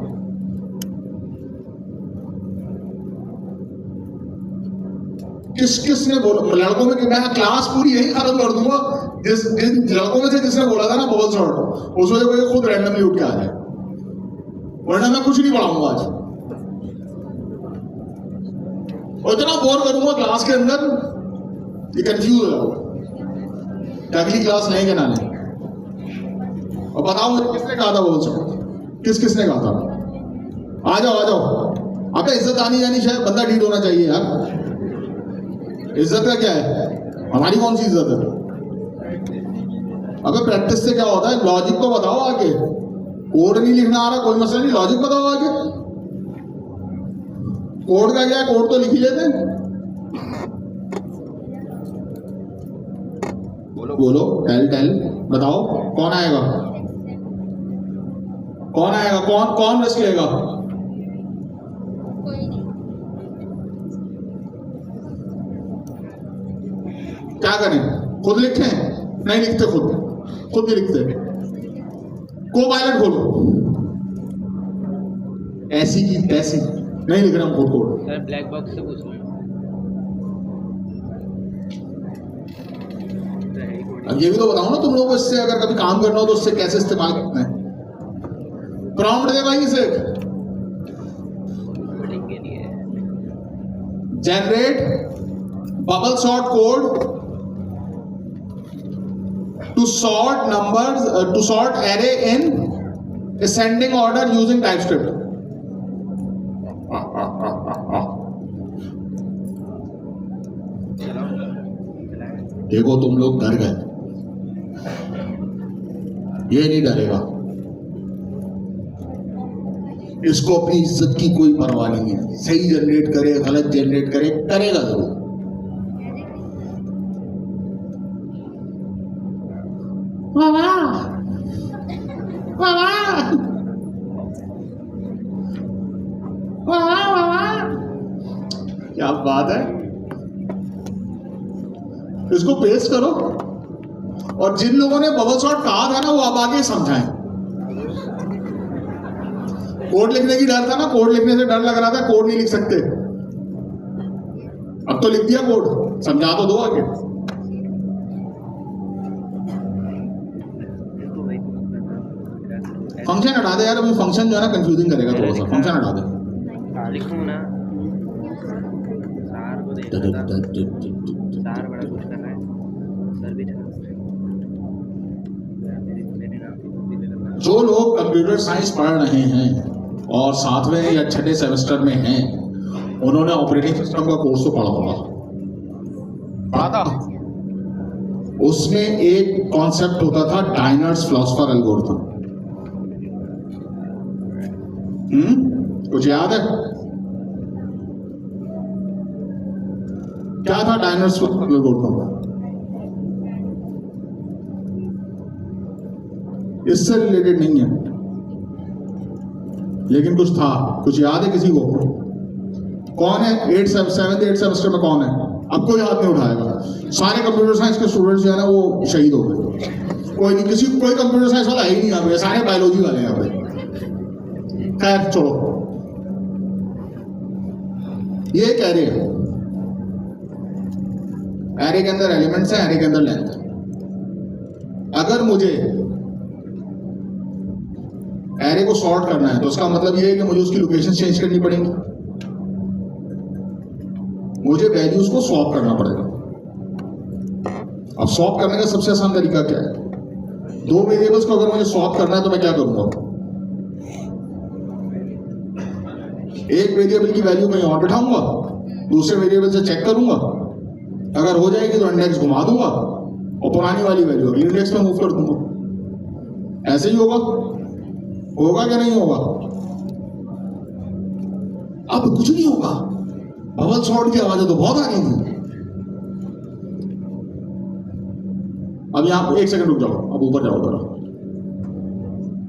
किसने बोला लड़कों में मैं क्लास पूरी यही खत्म कर दूंगा जिन लड़कों में से जिसने बोला था ना बबल सॉर्ट उस वजह को खुद रैंडमली उठ के आ जाए वरना मैं कुछ नहीं पढ़ाऊंगा आज और इतना बोर करूंगा क्लास के अंदर ये कंफ्यूज हो जाओगे अगली क्लास नहीं बनाने और बताओ मुझे किसने कहा था बबल सॉर्ट किसने कहा था आ जाओ अबे इज्जत आनी जानी शायद बंदा डीड होना चाहिए यार इज्जत का क्या है हमारी कौन सी इज्जत है अबे प्रैक्टिस से क्या होता है लॉजिक तो बताओ आगे कोड नहीं लिखना आ रहा कोई मसला नहीं लॉजिक बताओ आगे कोड का क्या है कोड तो लिख ही लेते बोलो टेल बताओ कौन आएगा कौन रिस्क लेगा कोई नहीं क्या करें खुद लिखते हैं नहीं लिखते खुद नहीं लिखते को पायलट खोलो ऐसी की तैसी नहीं लिख रहा हूं खुद कोड सर ब्लैक बॉक्स से पूछ लो अब ये भी तो बताओ ना तुम लोगों को इससे अगर कभी काम करना हो तो उससे कैसे इस्तेमाल करना है प्रॉम्प्ट दे भाई इसे generate bubble sort code to sort numbers to sort array in ascending order using TypeScript देखो तुम लोग डर गए ये नहीं डरेगा इसको अपनी इज्जत की कोई परवाह नहीं है सही जनरेट करे गलत जनरेट करे करेगा जरूर क्या बात है इसको पेस्ट करो और जिन लोगों ने बबल सॉर्ट कहा था ना वो अब आगे समझाएं कोड लिखने की डर था ना कोड लिखने से डर लग रहा था कोड नहीं लिख सकते अब तो लिख दिया कोड समझा तो दो आगे फंक्शन हटा दे यार, अभी फंक्शन जो है ना कंफ्यूजिंग करेगा थोड़ा सा, फंक्शन हटा दे। लिखूँ ना, सार को देखा था, सार बड़ा कुछ कर रहा है, सर भी चला। जो लोग कंप्यूटर साइंस पढ़ रहे हैं और 7वें या 6ठे सेमेस्टर में हैं, उन्होंने ऑपरेटिंग सिस्टम का कोर्स तो पढ़ा था। उसमें एक कॉन्सेप्ट होता था डायनर्स फिलोसफर एल्गोरिथम। कुछ याद है क्या था डायनर्स फिलोसफर एल्गोरिथम? इससे रिलेटेड नहीं है, लेकिन कुछ था। कुछ याद है किसी को? कौन है 7th 8th सेमेस्टर में कौन है? अब कोई हाथ नहीं उठाएगा। सारे कंप्यूटर साइंस के स्टूडेंट्स जो है ना वो शहीद हो गए। कोई नहीं, कोई कंप्यूटर साइंस वाला है ही नहीं यहाँ पे, सारे बायोलॉजी वाले हैं यहाँ पे। खैर छोड़ो, ये एक एरे है। एरे के अंदर एलिमेंट्स है, एरे के अंदर लेंथ है। अगर मुझे एरे को सॉर्ट करना है तो उसका मतलब ये है कि मुझे उसकी लोकेशन चेंज करनी पड़ेगी, मुझे वैल्यूज को स्वैप करना पड़ेगा। अब स्वैप करने का सबसे आसान तरीका क्या है? दो वेरिएबल्स को अगर मुझे स्वैप करना है तो मैं क्या करूंगा? एक वेरिएबल की वैल्यू कहीं और बिठाऊंगा, दूसरे वेरिएबल से चेक करूंगा, अगर हो जाएगी तो इंडेक्स घुमा दूंगा और पुरानी वाली वैल्यू अगली इंडेक्स में मूव कर दूंगा। ऐसे ही होगा क्या नहीं होगा? अब कुछ नहीं होगा। बबल सॉर्ट की आवाजें तो बहुत आ रही थी। अब यहां एक सेकंड रुक जाओ, अब ऊपर जाओ जरा।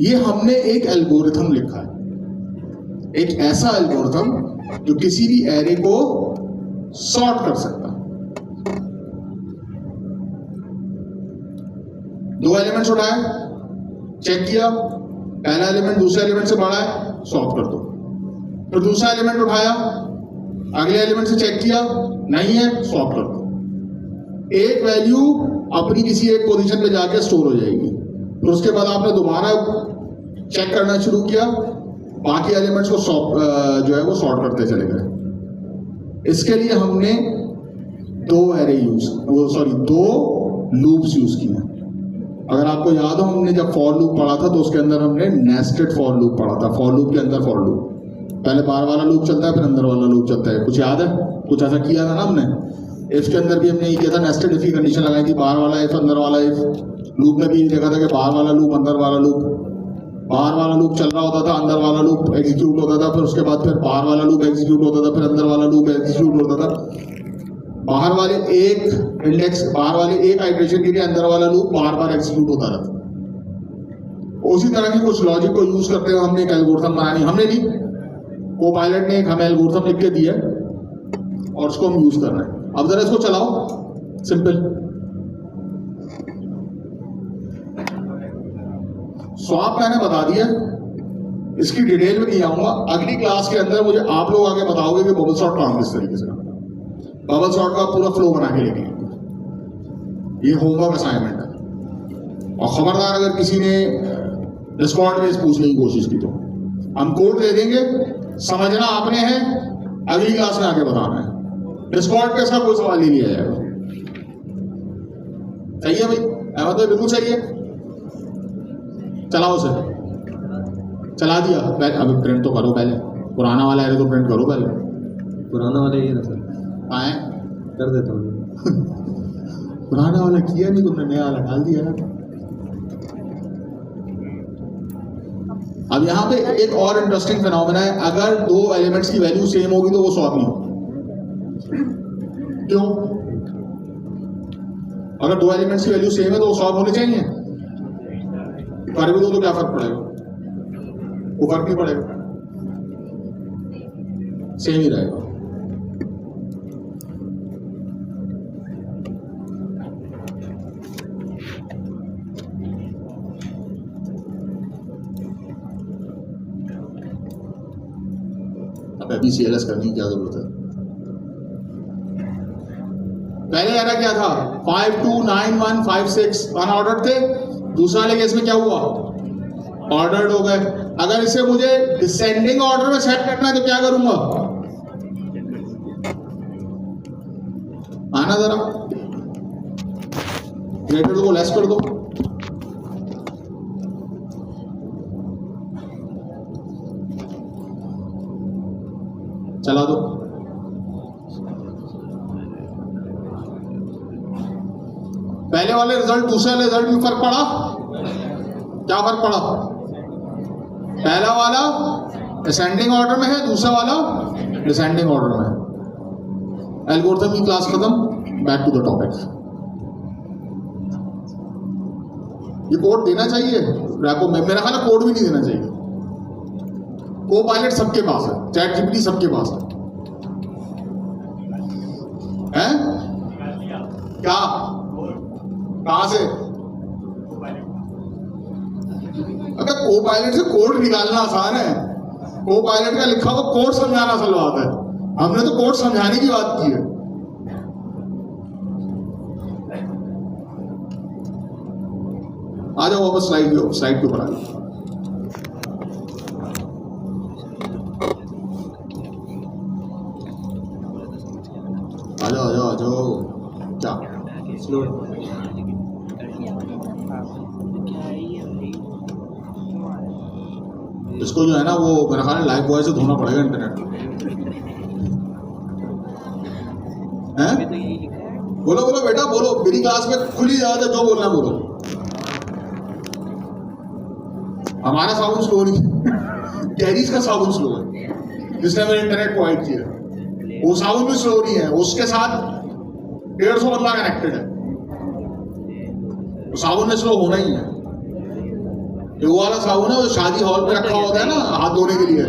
ये हमने एक एल्गोरिथम लिखा है, एक ऐसा एल्गोरिथम जो किसी भी एरे को सॉर्ट कर सकता है। दो एलिमेंट्स उठाए, चेक किया, पहला एलिमेंट दूसरे एलिमेंट से बड़ा है, सॉर्ट कर दो। फिर दूसरा एलिमेंट उठाया, अगले एलिमेंट से चेक किया, नहीं है, स्वैप कर दो। एक वैल्यू अपनी किसी एक पोजीशन पे जाके स्टोर हो जाएगी। फिर उसके बाद आपने दोबारा चेक करना शुरू किया, बाकी एलिमेंट्स को जो है वो सॉर्ट करते चले गए। इसके लिए हमने दो लूप्स यूज किए। अगर आपको याद हो, हमने जब फॉर लूप पढ़ा था तो उसके अंदर हमने नेस्टेड फॉर लूप पढ़ा था। फॉर लूप के अंदर फॉर लूप, पहले बाहर वाला लूप चलता है, फिर अंदर वाला लूप चलता है। कुछ याद है? कुछ ऐसा किया था ना हमने। इफ के अंदर भी हमने ये किया था, नेस्टेड इफ की कंडीशन लगाई थी, बाहर वाला इफ अंदर वाला इफ। लूप में भी देखा था कि बाहर वाला लूप अंदर वाला लूप, बाहर वाला लूप चल रहा होता था, अंदर वाला लूप एग्जीक्यूट होता था, फिर उसके बाद फिर बाहर वाला लूप एग्जीक्यूट होता था, फिर अंदर वाला लूप एग्जीक्यूट होता था। बाहर वाले एक आइटरेशन के लिए अंदर वाला लूप बार बार एग्जीक्यूट होता रहता। उसी तरह की कुछ लॉजिक को यूज करते हुए हमने एक एल्गोरिथम बनानी, हमने नहीं, कोपायलट ने एक हमें एल्गोरिथम लिख के दिया और उसको हम यूज कर रहे हैं। अब जरा इसको चलाओ, सिंपल। स्वैप मैंने बता दिया, इसकी डिटेल में नहीं आऊंगा। अगली क्लास के अंदर मुझे आप लोग आगे बताओगे कि बबल सॉर्ट काम किस तरीके से करना है। बबल सॉर्ट का पूरा फ्लो बना के लेके, ये होमवर्क असाइनमेंट है। और खबरदार अगर किसी ने डिस्कॉर्ड में पूछने की कोशिश की तो हम कोड दे देंगे, समझना आपने है, अगली क्लास में आके बताना है। डिस्कॉर्ड पे इसका कोई सवाल नहीं लिया जाएगा। सही है भाई? अहमद भाई बिल्कुल सही है। चलाओ उसे, चला दिया। अभी प्रिंट तो करो पहले, पुराना वाला है तो प्रिंट करो पहले। पुराना वाला ये ना सर, आए कर देता हूँ। पुराना वाला किया नहीं तुमने, नया वाला डाल दिया ना। अब यहाँ पे एक और इंटरेस्टिंग फिनोमेना है, अगर दो एलिमेंट्स की वैल्यू सेम होगी तो वो स्वैप नहीं होगी। क्यों? अगर दो एलिमेंट्स की वैल्यू सेम है तो वो स्वैप होने चाहिए। कर भी दो तो क्या फर्क पड़ेगा? वो फर्क नहीं पड़ेगा, सेम ही रहेगा। अभी CLS करने की क्या जरूरत है? पहले एरा क्या था? 5 2 9 1 5 6 अनऑर्डर्ड थे। दूसरा वाले केस में क्या हुआ? ऑर्डर्ड हो गए। अगर इसे मुझे डिसेंडिंग ऑर्डर में सेट करना है तो क्या करूंगा? आना जरा, ग्रेटर को लेस कर दो। चला दो। पहले वाले रिजल्ट दूसरे वाले रिजल्ट में फर्क पड़ा? क्या फर्क पड़ा? पहला वाला असेंडिंग ऑर्डर में है, दूसरा वाला डिसेंडिंग ऑर्डर में है। एल्गोरिथम की क्लास खत्म, बैक टू द टॉपिक। ये कोड देना चाहिए रैपो में? मेरा ख्याल है कोड भी नहीं देना चाहिए। को पायलट सबके पास है, चैट जीपीटी सबके पास है क्या? कहां से? अगर को पायलट से कोड निकालना आसान है, को पायलट का लिखा हुआ कोड समझाना असल बात है। हमने तो कोड समझाने की बात की है। आ जाओ वापस स्लाइड के ऊपर आ जाओ। आ जाओ। क्या स्लो इसको जो है ना वो मेरा ख्याल है लाइव बॉय से धोना पड़ेगा इंटरनेट हैं? बोलो बोलो बेटा बोलो, मेरी क्लास में खुली ज्यादा जो बोलना है बोलो। हमारा साबुन स्लो नहीं, कैरीज का साबुन स्लो है जिसने मेरे इंटरनेट प्रोवाइड किया। वो साबुन भी स्लो नहीं है, उसके साथ 150 बंदा कनेक्टेड है। तो साबुन में स्लो होना ही है। ये वो वाला साबुन है वो शादी हॉल में रखा होता है ना हाथ धोने के लिए,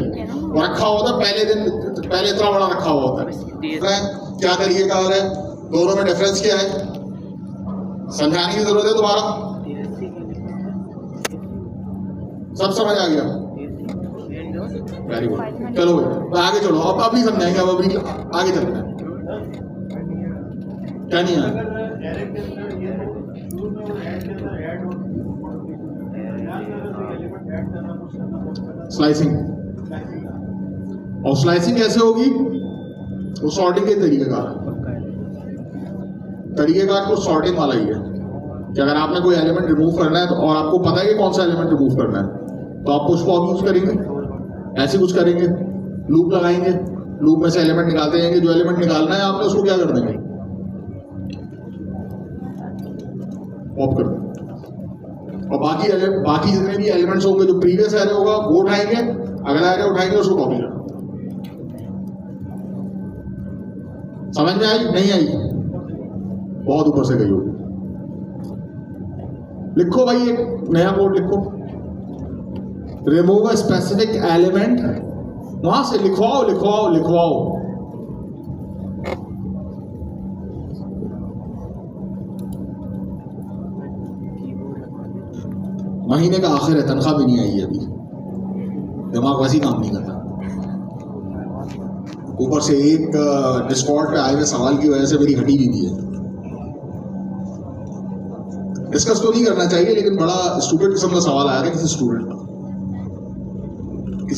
वो रखा होता है पहले इतना बड़ा रखा हुआ होता है। क्या तरीकेकार है, दोनों में डिफरेंस क्या है, समझाने की जरूरत है दोबारा? सब समझ आ गया? Very good. चलो भाई आगे चलो। अब नहीं समझाएंगे, अब अभी आगे चलते हैं। क्या नहीं है? स्लाइसिंग। और स्लाइसिंग कैसे होगी? वो सॉर्टिंग के तरीकेकार तो सॉर्टिंग वाला ही है कि अगर आपने कोई एलिमेंट रिमूव करना है तो, और आपको पता है कि कौन सा एलिमेंट रिमूव करना है, तो आप पुश पॉप यूज करेंगे, ऐसे कुछ करेंगे, लूप लगाएंगे, लूप में से एलिमेंट निकालते जाएंगे, जो एलिमेंट निकालना है आपने उसको क्या कर देंगे? पॉप कर देंगे। और बाकी जितने भी एलिमेंट्स होंगे, जो प्रीवियस एरे होगा वो उठाएंगे, अगला एरे उठाएंगे, उसको कॉपी करना। समझ में आई? नहीं आई? बहुत ऊपर से गई होगी। लिखो भाई एक नया कोड लिखो, रिमूव अ स्पेसिफिक एलिमेंट, वहां से लिखवाओ। महीने का आखिर है, तनख्वाह भी नहीं आई है अभी, दिमाग वैसे ही काम नहीं करता। ऊपर से एक डिस्कॉर्ड पे आए हुए सवाल की वजह से मेरी हटी भी दी है। डिस्कस तो नहीं करना चाहिए, लेकिन बड़ा स्टूडेंट किस्म का सवाल आया था किसी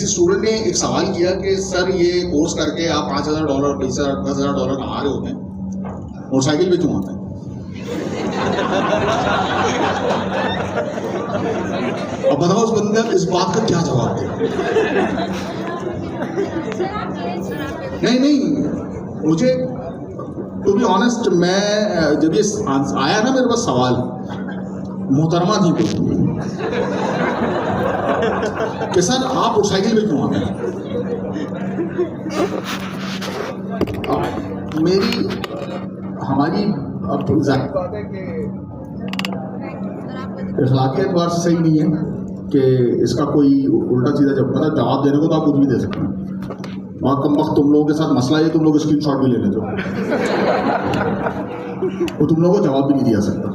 स्टूडेंट ने एक सवाल किया कि सर ये कोर्स करके आप $5,000 $10,000 कमा रहे होते हैं, मोटरसाइकिल पे क्यों आते हैं? अब बताओ उस बंदे ने इस बात का क्या जवाब दिया? नहीं, मुझे टू बी ऑनेस्ट, मैं जब ये आया ना मेरे पास सवाल, मोहतरमा थी कि सर आप मोटरसाइकिल पे क्यों आते हैं? हमारी अब इखलाकी एतबार से सही नहीं है कि इसका कोई उल्टा सीधा जवाब देने को तो आप कुछ भी दे सकते हैं। और कम वक्त तुम लोगों के साथ मसला है, तुम लोग स्क्रीनशॉट भी ले लेते हो, तो तुम लोगों को जवाब भी नहीं दिया सकता।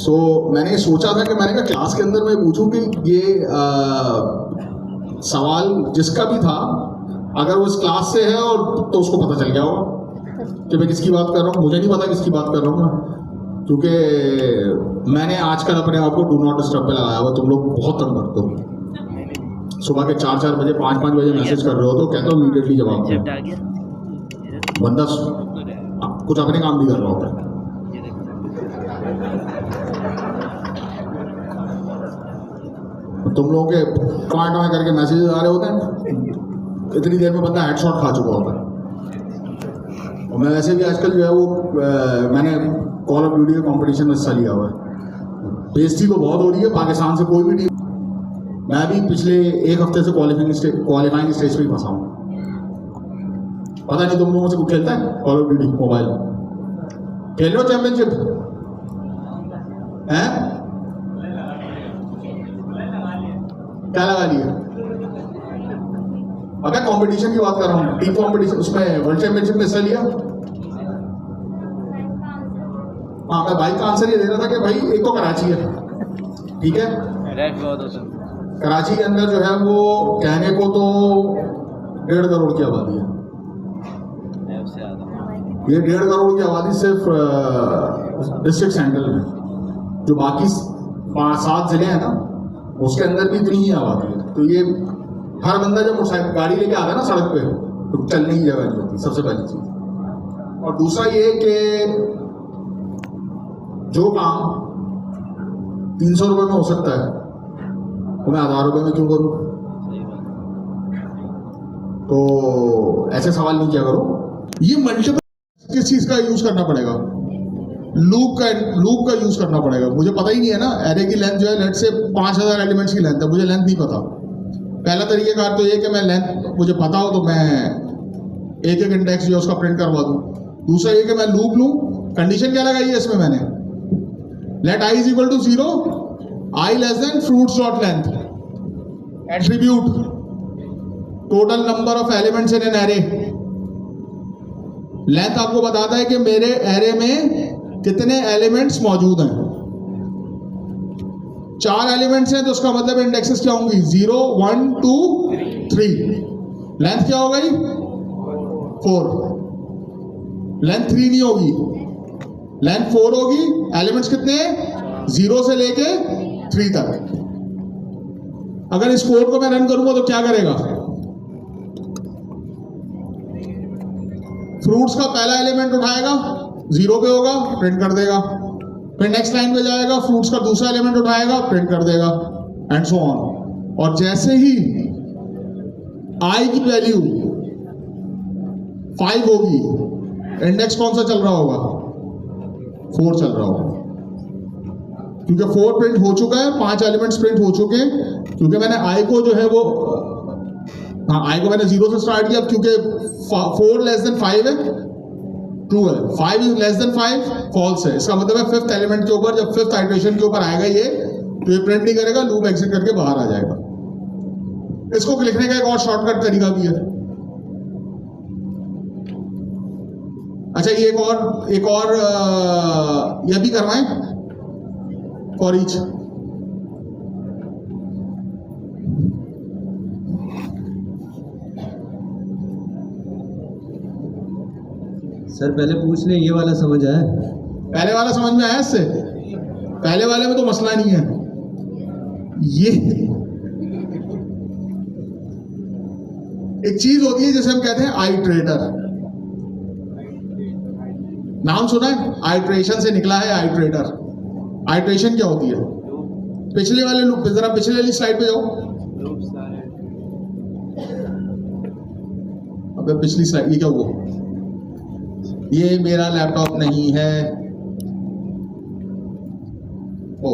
सो मैंने सोचा था कि मैंने कहा क्लास के अंदर मैं पूछूं कि ये सवाल जिसका भी था, अगर वो इस क्लास से है और तो उसको पता चल गया होगा कि मैं किसकी बात कर रहा हूँ। मुझे नहीं पता किसकी बात कर रहा हूँ मैं, क्योंकि मैंने आजकल अपने आप को डू नॉट डिस्टर्ब पे लगाया हुआ, तुम लोग बहुत तंग करते हो। सुबह के 4-4 बजे 5-5 बजे मैसेज कर रहे हो तो कहते हो इमीडिएटली जवाब शिफ्ट दो। आ गया बंदा कुछ अपने काम नहीं कर रहा होता। ये देखो तुम लोगों के टॉय करके मैसेज आ रहे होते हैं, इतनी देर में बंदा हेडशॉट खा चुका होता है। और मैं वैसे भी आजकल जो है वो मैंने कॉल ऑफ ड्यूटी के कंपटीशन में हिस्सा लिया हुआ है। बेइज्जती तो बहुत हो रही है, पाकिस्तान से कोई भी टीम, मैं भी पिछले एक हफ्ते से क्वालिफाइंग स्टेज पे ही फंसा हूँ। पता नहीं तुम लोगों से कुछ खेलता है कॉल ऑफ ड्यूटी मोबाइल? खेल रहे हो चैंपियनशिप हैं? क्या लगा लिया? अगर कंपटीशन की बात कर रहा हूँ, टीम कंपटीशन, उसमें वर्ल्ड चैंपियनशिप में हिस्सा लिया। हाँ, मैं भाई का आंसर ये दे रहा था कि भाई एक तो कराची है, ठीक है, कराची के अंदर जो है वो कहने को तो 1.5 करोड़ की आबादी है। ये 1.5 करोड़ की आबादी सिर्फ डिस्ट्रिक्ट सेंट्रल में, जो बाकी 7 जिले हैं ना उसके अंदर भी इतनी ही आबादी है। तो ये हर बंदा जब मोटरसाइकिल गाड़ी लेके आता है ना सड़क पे तो चलने की जगह नहीं होती, सबसे पहली चीज। और दूसरा ये कि जो काम 300 रुपये में हो सकता है वो मैं 1000 रुपये में क्यों करूँ? तो ऐसे सवाल नहीं किया करो। ये मल्टीपल किस चीज का यूज करना पड़ेगा? लूप का यूज करना पड़ेगा। मुझे पता ही नहीं है ना, एरे की लेंथ जो है लेट से 5000 एलिमेंट्स की लेंथ है, मुझे लेंथ नहीं पता। पहला तरीकेकार तो ये कि मैं लेंथ मुझे पता हो तो मैं एक इंडेक्स जो है उसका प्रिंट करवा दूं। दूसरा ये कि मैं लूप लूं। कंडीशन क्या लगाई है इसमें मैंने? Let i is equal to 0, i less than fruits dot length, attribute total number of elements in an array. Length आपको बताता है कि मेरे एरे में कितने एलिमेंट्स मौजूद हैं। 4 एलिमेंट्स हैं तो उसका मतलब इंडेक्सेस क्या होंगी? 0, 1, 2, 3। लेंथ क्या हो गई? 4। लेंथ 3 नहीं होगी, लेंथ 4 होगी। एलिमेंट्स कितने हैं? 0 से लेके 3 तक। अगर इस कोड को मैं रन करूंगा तो क्या करेगा? फ्रूट्स का पहला एलिमेंट उठाएगा, 0 पे होगा, प्रिंट कर देगा। फिर नेक्स्ट लाइन पे जाएगा, फ्रूट्स का दूसरा एलिमेंट उठाएगा, प्रिंट कर देगा, एंड सो ऑन। और जैसे ही i की वैल्यू 5 होगी, इंडेक्स कौन सा चल रहा होगा? 4 चल रहा होगा, क्योंकि 4 प्रिंट हो चुका है, 5 एलिमेंट्स प्रिंट हो चुके हैं। क्योंकि मैंने i को जो है वो, हाँ, i को मैंने 0 से स्टार्ट किया, क्योंकि 4 लेस देन 5 है, ट्रू है। 5 इज लेस देन 5 फॉल्स है। इसका मतलब है 5th एलिमेंट के ऊपर, जब 5th आइटरेशन के ऊपर आएगा ये, तो ये प्रिंट नहीं करेगा, लूप एग्जिट करके बाहर आ जाएगा। इसको लिखने का एक और शॉर्टकट तरीका भी है। अच्छा, ये एक और यह भी करवाएं फॉर ईच। सर पहले पूछ लें, ये वाला समझ आया? पहले वाला समझ में आया? इससे पहले वाले में तो मसला नहीं है। ये एक चीज होती है जिसे हम कहते हैं आइट्रेटर। नाम सुना है? आइट्रेशन से निकला है आइट्रेटर। आइट्रेशन क्या होती है? पिछले वाले लूप पे, जरा पिछले वाली स्लाइड पे जाओ। अबे पिछली स्लाइड, ये क्या हुआ? ये मेरा लैपटॉप नहीं है। ओ,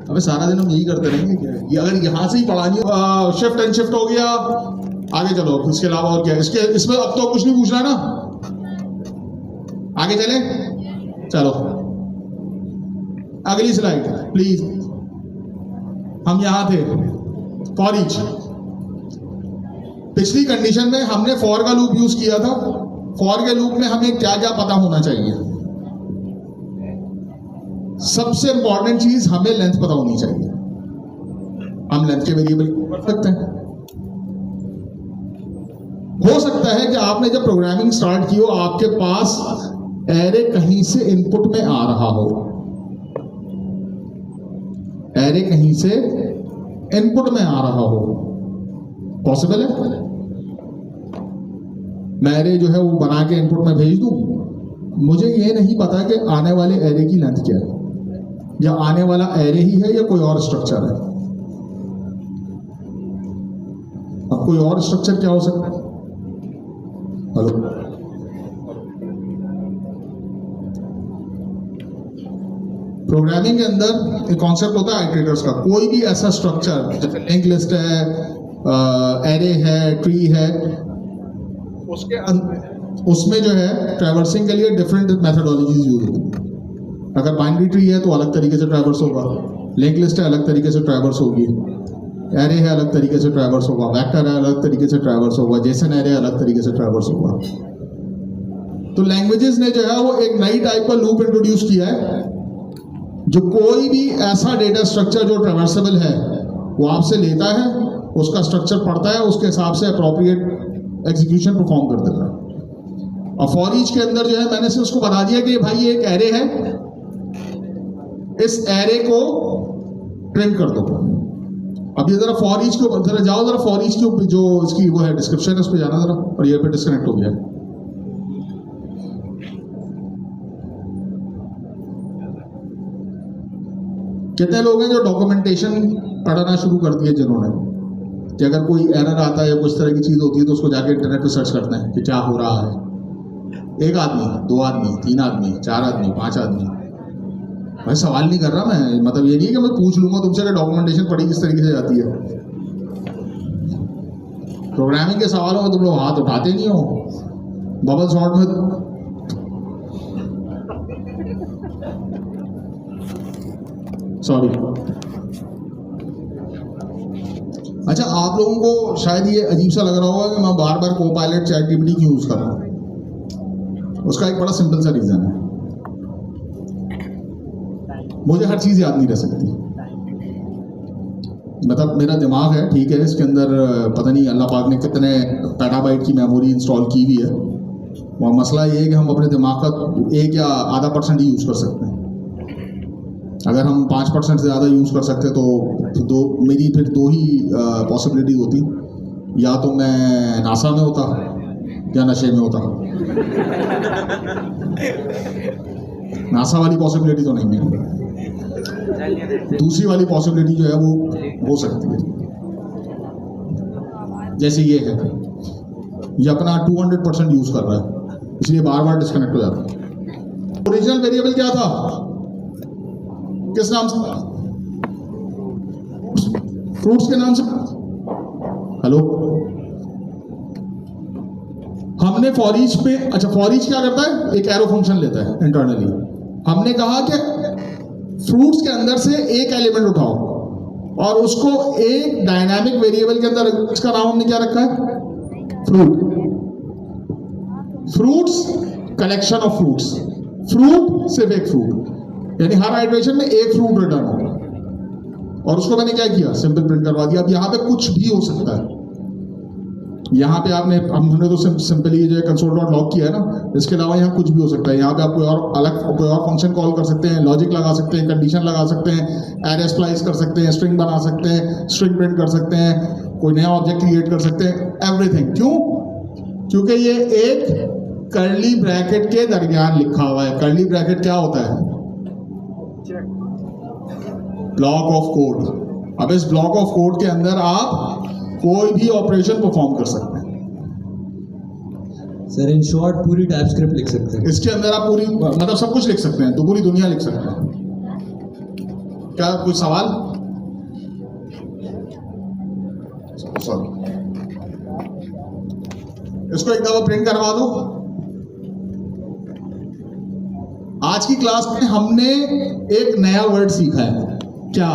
अबे सारा दिन हम यही करते रहेंगे क्या? ये अगर यहां से ही पढ़ानी हो, शिफ्ट एंड शिफ्ट हो गया, आगे चलो। इसके अलावा और क्या है? इसमें अब तो कुछ नहीं पूछना ना, आगे चले। चलो अगली स्लाइड प्लीज। हम यहां थे, फॉर ईच। पिछली कंडीशन में हमने फॉर का लूप यूज किया था। फॉर के लूप में हमें क्या क्या पता होना चाहिए? सबसे इंपॉर्टेंट चीज, हमें लेंथ पता होनी चाहिए। हम लेंथ के वेरिएबल कर सकते हैं। हो सकता है कि आपने जब प्रोग्रामिंग स्टार्ट की हो आपके पास एरे कहीं से इनपुट में आ रहा हो, एरे कहीं से इनपुट में आ रहा हो, पॉसिबल है? मैं एरे जो है वो बना के इनपुट में भेज दूं, मुझे ये नहीं पता कि आने वाले एरे की लेंथ क्या है, या आने वाला एरे ही है या कोई और स्ट्रक्चर है। अब कोई और स्ट्रक्चर क्या हो सकता है? हेलो, प्रोग्रामिंग के अंदर एक कॉन्सेप्ट होता है आइटरेटर्स का। कोई भी ऐसा स्ट्रक्चर जैसे लिंक लिस्ट है, एरे है, ट्री है, उसमें जो है ट्रैवर्सिंग के लिए डिफरेंट मेथडोलॉजीज यूज होती है। अगर बाइनरी ट्री है तो अलग तरीके से ट्रैवर्स होगा, लिंक लिस्ट है अलग तरीके से ट्रैवर्स होगी, एरे है अलग तरीके से ट्रैवर्स होगा, वेक्टर है अलग तरीके से ट्रैवर्स होगा, जेसन एरे अलग तरीके से ट्रैवर्स होगा। तो लैंग्वेजेस ने जो है वो एक नई टाइप का लूप इंट्रोड्यूस किया है, जो कोई भी ऐसा डेटा स्ट्रक्चर जो ट्रैवर्सेबल है वो आपसे लेता है, उसका स्ट्रक्चर पढ़ता है, उसके हिसाब से अप्रोप्रिएट एग्जीक्यूशन परफॉर्म कर देता है। और फॉर ईच के अंदर जो है मैंने से उसको बता दिया कि भाई ये एक एरे है, इस एरे को प्रिंट कर दो। अब ये जरा फॉर ईच को जरा जाओ, जरा फॉर ईच की जो इसकी वो है डिस्क्रिप्शन है उस पर जाना जरा, और ये पे डिस्कनेक्ट हो गया। कितने लोग हैं जो डॉक्यूमेंटेशन पढ़ना शुरू कर दिए, जिन्होंने कि अगर कोई एरर आता है या कुछ तरह की चीज़ होती है तो उसको जाके इंटरनेट पे सर्च करते हैं कि क्या हो रहा है। एक आदमी, दो आदमी, तीन आदमी, चार आदमी, पांच आदमी। भाई सवाल नहीं कर रहा मैं, मतलब ये नहीं कि मैं पूछ लूंगा तुमसे कि डॉक्यूमेंटेशन पढ़ी किस तरीके से जाती है। प्रोग्रामिंग के सवालों में तुम लोग हाथ उठाते नहीं हो, बबल शॉट में सॉरी। अच्छा, आप लोगों को शायद ये अजीब सा लग रहा होगा कि मैं बार बार कोपायलट चैटजीपीटी क्यों यूज कर रहा हूँ। उसका एक बड़ा सिंपल सा रीजन है, मुझे हर चीज याद नहीं रह सकती। मतलब मेरा दिमाग है, ठीक है, इसके अंदर पता नहीं अल्लाह पाक ने कितने पेटाबाइट की मेमोरी इंस्टॉल की हुई है, और मसला ये है कि हम अपने दिमाग का 1 या आधा % ही यूज कर सकते हैं। अगर हम 5% से ज़्यादा यूज़ कर सकते तो मेरी फिर 2 ही पॉसिबिलिटी होती, या तो मैं नासा में होता या नशे में होता। नासा वाली पॉसिबिलिटी तो नहीं है, दूसरी वाली पॉसिबिलिटी जो है वो हो सकती है। जैसे ये है, ये अपना 200% यूज़ कर रहा है, इसलिए बार बार डिस्कनेक्ट हो जाता है। ओरिजिनल वेरिएबल क्या था, किस नाम से? फ्रूट्स के नाम से। हेलो, हमने फॉर ईच पे, अच्छा फॉर ईच क्या करता है, एक एरो फंक्शन लेता है इंटरनली। हमने कहा कि फ्रूट्स के अंदर से एक एलिमेंट उठाओ और उसको एक डायनामिक वेरिएबल के अंदर, इसका नाम हमने क्या रखा है, fruit. Fruits collection of fruits, fruit सिर्फ एक फ्रूट, यानी हर आइटरेशन में एक फ्रूट रिटर्न होगा। और उसको मैंने क्या किया, सिंपल प्रिंट करवा दिया। अब यहाँ पे कुछ भी हो सकता है, यहाँ पे हमने तो सिंपली जो है कंसोल डॉट लॉग किया है ना, इसके अलावा यहाँ कुछ भी हो सकता है। यहाँ पे आप कोई और फंक्शन कॉल कर सकते हैं, लॉजिक लगा सकते हैं, कंडीशन लगा सकते हैं, एरे स्प्लाइस कर सकते हैं, स्ट्रिंग बना सकते हैं, स्ट्रिंग प्रिंट कर सकते हैं, कोई नया ऑब्जेक्ट क्रिएट कर सकते हैं, एवरीथिंग। क्यों? क्योंकि ये एक कर्ली ब्रैकेट के दरमियान लिखा हुआ है। कर्ली ब्रैकेट क्या होता है, ब्लॉक ऑफ कोड। अब इस ब्लॉक ऑफ कोड के अंदर आप कोई भी ऑपरेशन परफॉर्म कर सकते हैं। सर इन शॉर्ट पूरी टाइपस्क्रिप्ट लिख सकते हैं इसके अंदर, आप पूरी मतलब सब कुछ लिख सकते हैं, तो पूरी दुनिया लिख सकते हैं। क्या कुछ सवाल? सॉरी, इसको एक दफा प्रिंट करवा दो। आज की क्लास में हमने एक नया वर्ड सीखा है, क्या?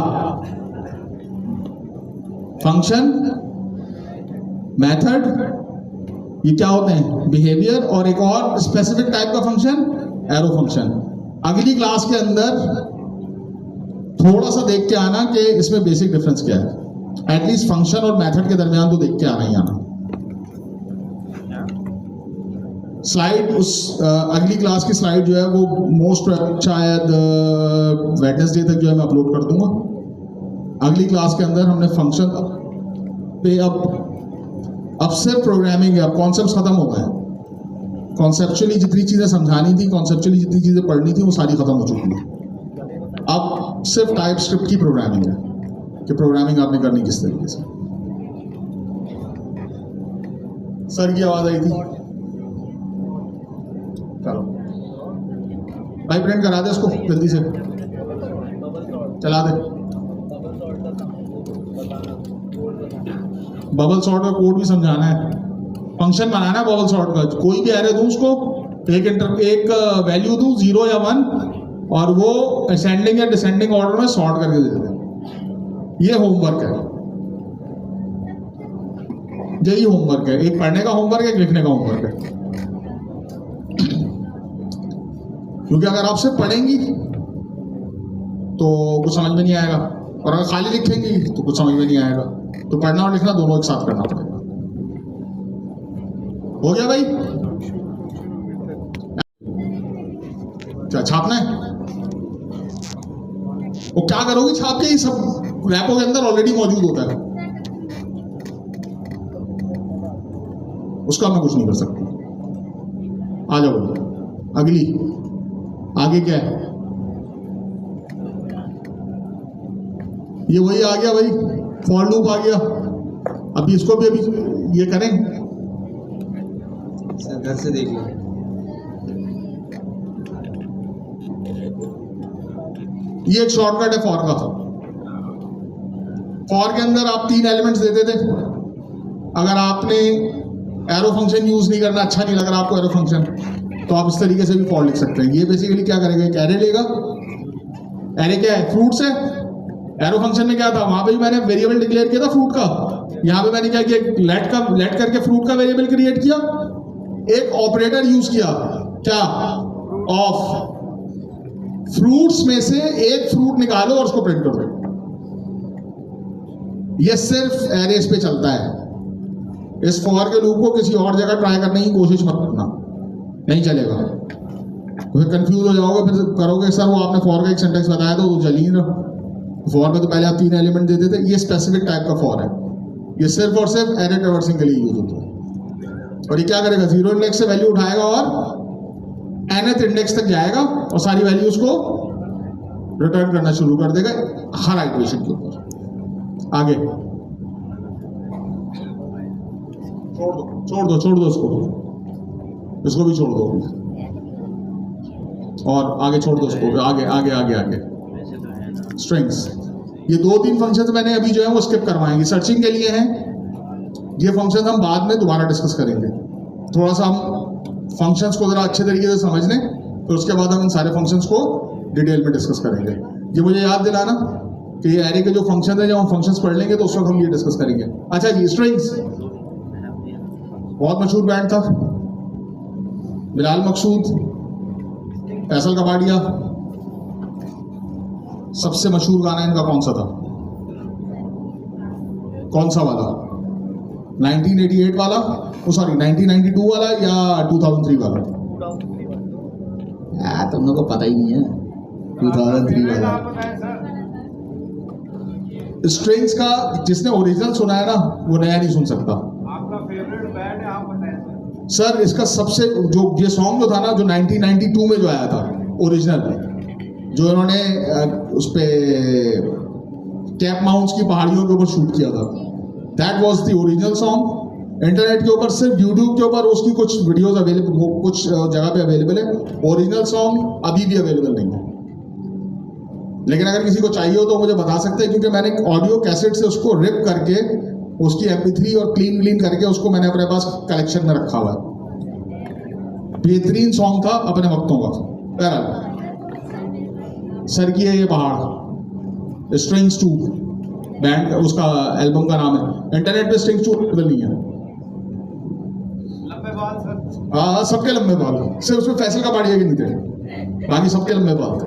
फंक्शन, मेथड, ये क्या होते हैं, बिहेवियर, और एक और स्पेसिफिक टाइप का फंक्शन, एरो फंक्शन। अगली क्लास के अंदर थोड़ा सा देख के आना कि इसमें बेसिक डिफरेंस क्या है। एटलीस्ट फंक्शन और मेथड के दरमियान तो देख के आना ही आना। स्लाइड उस अगली क्लास की स्लाइड जो है वो मोस्ट शायद वेडनेसडे तक जो है मैं अपलोड कर दूंगा। अगली क्लास के अंदर हमने फंक्शन पे अब सिर्फ प्रोग्रामिंग है, अब कॉन्सेप्ट्स खत्म हो गए हैं। कॉन्सेप्चुअली जितनी चीज़ें समझानी थी, कॉन्सेप्चुअली जितनी चीज़ें पढ़नी थी वो सारी खत्म हो चुकी हैं। अब सिर्फ टाइप स्क्रिप्ट की प्रोग्रामिंग है कि प्रोग्रामिंग आपने करनी किस तरीके से। सर की आवाज़ आई थी, चलो भाई प्रिंट करा दे उसको जल्दी से, चला दे। बबल सॉर्ट का कोड भी समझाना है, फंक्शन बनाना है बबल सॉर्ट का। कोई भी एरे दूं उसको, एक वैल्यू दूं 0 या 1 और वो असेंडिंग या डिसेंडिंग ऑर्डर में सॉर्ट करके दे दे। ये होमवर्क है, यही होमवर्क है। एक पढ़ने का होमवर्क है, एक लिखने का होमवर्क है। क्योंकि अगर आप सिर्फ पढ़ेंगी तो कुछ समझ में नहीं आएगा, और अगर खाली लिखेंगी तो कुछ समझ में नहीं आएगा। तो पढ़ना और लिखना दोनों एक साथ करना पड़ेगा। हो गया भाई? क्या छापना है? वो क्या करोगी छाप के? ये सब रैपो के अंदर ऑलरेडी मौजूद होता है, उसका मैं कुछ नहीं कर सकता। आ जाओ अगली, आगे क्या है? ये वही आ गया भाई, फॉर लूप आ गया। अभी इसको भी अभी ये करें, सर घर से देख लो। ये एक शॉर्टकट है फॉर का। फॉर के अंदर आप 3 एलिमेंट्स देते थे। अगर आपने एरो फंक्शन यूज नहीं करना, अच्छा नहीं लग रहा आपको एरो फंक्शन, तो आप इस तरीके से भी फॉर लिख सकते हैं। ये बेसिकली क्या करेगा, एक एरे लेगा। एरे क्या है? फ्रूट्स है। एरो फंक्शन में क्या था, वहां पे भी मैंने वेरिएबल डिक्लेयर किया था फ्रूट का। यहां पे मैंने क्या किया, लेट करके फ्रूट का वेरिएबल क्रिएट किया। एक ऑपरेटर यूज किया, क्या? ऑफ। फ्रूट्स में से एक फ्रूट निकालो और उसको प्रिंट कर दो। ये सिर्फ एरेस पे चलता है। इस फॉर के लूप को किसी और जगह ट्राई करने की कोशिश मत करना, नहीं चलेगा। फिर कंफ्यूज हो जाओगे, फिर करोगे सर वो आपने फॉर का एक सेंटेंस बताया तो चल ही नहीं रहा। फॉर में तो पहले आप 3 एलिमेंट देते थे। ये स्पेसिफिक टाइप का फॉर है, ये सिर्फ और सिर्फ एरे ट्रैवर्सिंग के लिए यूज होता है। और ये क्या करेगा, 0 इंडेक्स से वैल्यू उठाएगा और nth इंडेक्स तक जाएगा और सारी वैल्यूज को रिटर्न करना शुरू कर देगा हर इटरेशन के ऊपर। आगे छोड़ दो इसको भी छोड़ दो, और आगे छोड़ दो इसको, आगे स्ट्रिंग्स। ये 2-3 फंक्शन मैंने अभी जो है वो स्किप करवाएंगे, सर्चिंग के लिए हैं। ये फंक्शन हम बाद में दोबारा डिस्कस करेंगे। थोड़ा सा हम फंक्शंस को जरा अच्छे तरीके से समझ लें, तो उसके बाद हम इन सारे फंक्शंस को डिटेल में डिस्कस करेंगे। ये मुझे याद दिलाना कि ये एरे के जो फंक्शन है, जब हम फंक्शंस पढ़ लेंगे तो उस वक्त हम ये डिस्कस करेंगे। अच्छा जी, स्ट्रिंग्स बहुत मशहूर बैंड था, बिलाल मकसूद, फैसल कबाड़िया। सबसे मशहूर गाना इनका कौन सा था? कौन सा वाला? 1988 वाला, सॉरी 1992 वाला या 2003 वाला? यार तुम लोगों को पता ही नहीं है। 2003 वाला स्ट्रिंग्स का जिसने ओरिजिनल सुना है ना, वो नया नहीं सुन सकता। आपका फेवरेट बैंड है, आप बताएं सर। इसका सबसे जो ये सॉन्ग जो था ना, जो 1992 में जो आया था ओरिजिनल, जो इन्होंने उस पे कैप माउंट्स की पहाड़ियों के ऊपर शूट किया था, that was the original song. Internet के ऊपर सिर्फ यूट्यूब के ऊपर उसकी कुछ वीडियोस अवेलेबल, कुछ जगह पे अवेलेबल है। ओरिजिनल सॉन्ग अभी भी अवेलेबल नहीं है, लेकिन अगर किसी को चाहिए हो तो मुझे बता सकते हैं, क्योंकि मैंने ऑडियो कैसेट से उसको रिप करके उसकी MP3 और क्लीन करके उसको मैंने अपने पास कलेक्शन में रखा हुआ है। बेहतरीन सॉन्ग था अपने वक्तों का। बहरहाल सर की है ये पहाड़, स्ट्रिंग्स 2 बैंड उसका एल्बम का नाम है। इंटरनेट पे स्ट्रिंग्स 2 अवेलेबल नहीं है। लंबे बाल सर। हाँ, सबके लंबे बाल, सिर्फ उसमें फैसल कबाड़िया के नहीं थे, बाकी सबके लंबे बाल थे।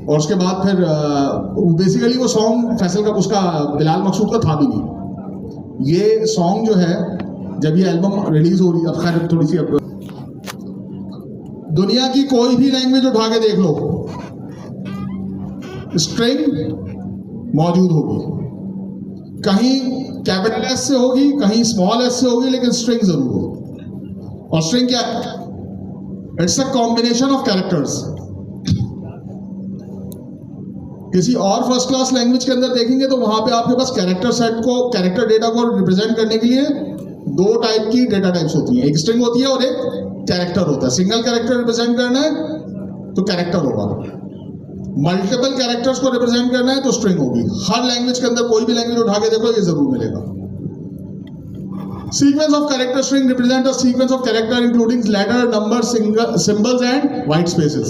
और उसके बाद फिर बेसिकली वो सॉन्ग फैसल का, उसका बिलाल मकसूद का था भी नहीं। ये सॉन्ग जो है, जब ये एल्बम रिलीज हो रही है, अब खैर थोड़ी सी अब दुनिया की कोई भी लैंग्वेज उठा के देख लो, स्ट्रिंग मौजूद होगी, कहीं कैपिटल एस से होगी, कहीं स्मॉल एस से होगी, लेकिन स्ट्रिंग जरूर होगी। और स्ट्रिंग क्या है? It's a combination of characters. किसी और फर्स्ट क्लास लैंग्वेज के अंदर देखेंगे तो वहां पे आपके पास कैरेक्टर सेट को, कैरेक्टर डेटा को रिप्रेजेंट करने के लिए दो टाइप की डेटा टाइप्स होती हैं, एक स्ट्रिंग होती है और एक कैरेक्टर होता है। सिंगल कैरेक्टर रिप्रेजेंट करना है तो कैरेक्टर होगा, मल्टीपल कैरेक्टर्स को रिप्रेजेंट करना है तो स्ट्रिंग होगी। हर लैंग्वेज के अंदर कोई भी लैंग्वेज उठा के देखो, ये जरूर मिलेगा। Sequence of character string represent a sequence of character including letter, number, symbols and white spaces.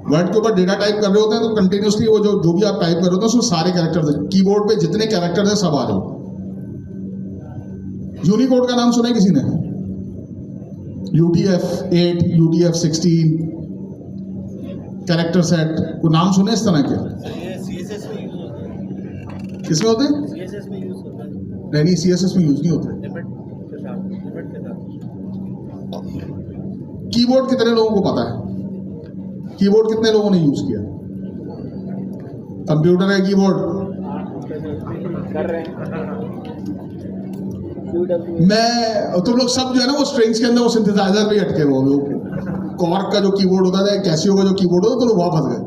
Word के ऊपर डेटा टाइप कर रहे होते हैं तो कंटिन्यूसली वो जो भी आप टाइप कर रहे होते हैं उसमें सारे कैरेक्टर्स, कीबोर्ड पे जितने कैरेक्टर्स हैं सब आ रहे हैं। यूनिकोड का नाम सुना है किसी ने? UTF-8, UTF-16 कैरेक्टर सेट को नाम सुने इस तरह के? CSS में यूज होता है। किसमें होते हैं? CSS में यूज होता है। नहीं, CSS में यूज नहीं होते। लिमिट के साथ। कीबोर्ड कितने लोगों को पता है? कीबोर्ड कितने लोगों ने यूज किया? कंप्यूटर है कीबोर्ड। कर रहे हैं। मैं तुम लोग सब जो है ना वो स्ट्रिंग्स के अंदर वो सिंथेसाइजर भी अटके हुए हो। कॉर्क का जो कीबोर्ड होता था, कैसियो का जो कीबोर्ड होता था, तो लोग वहां फंस गए।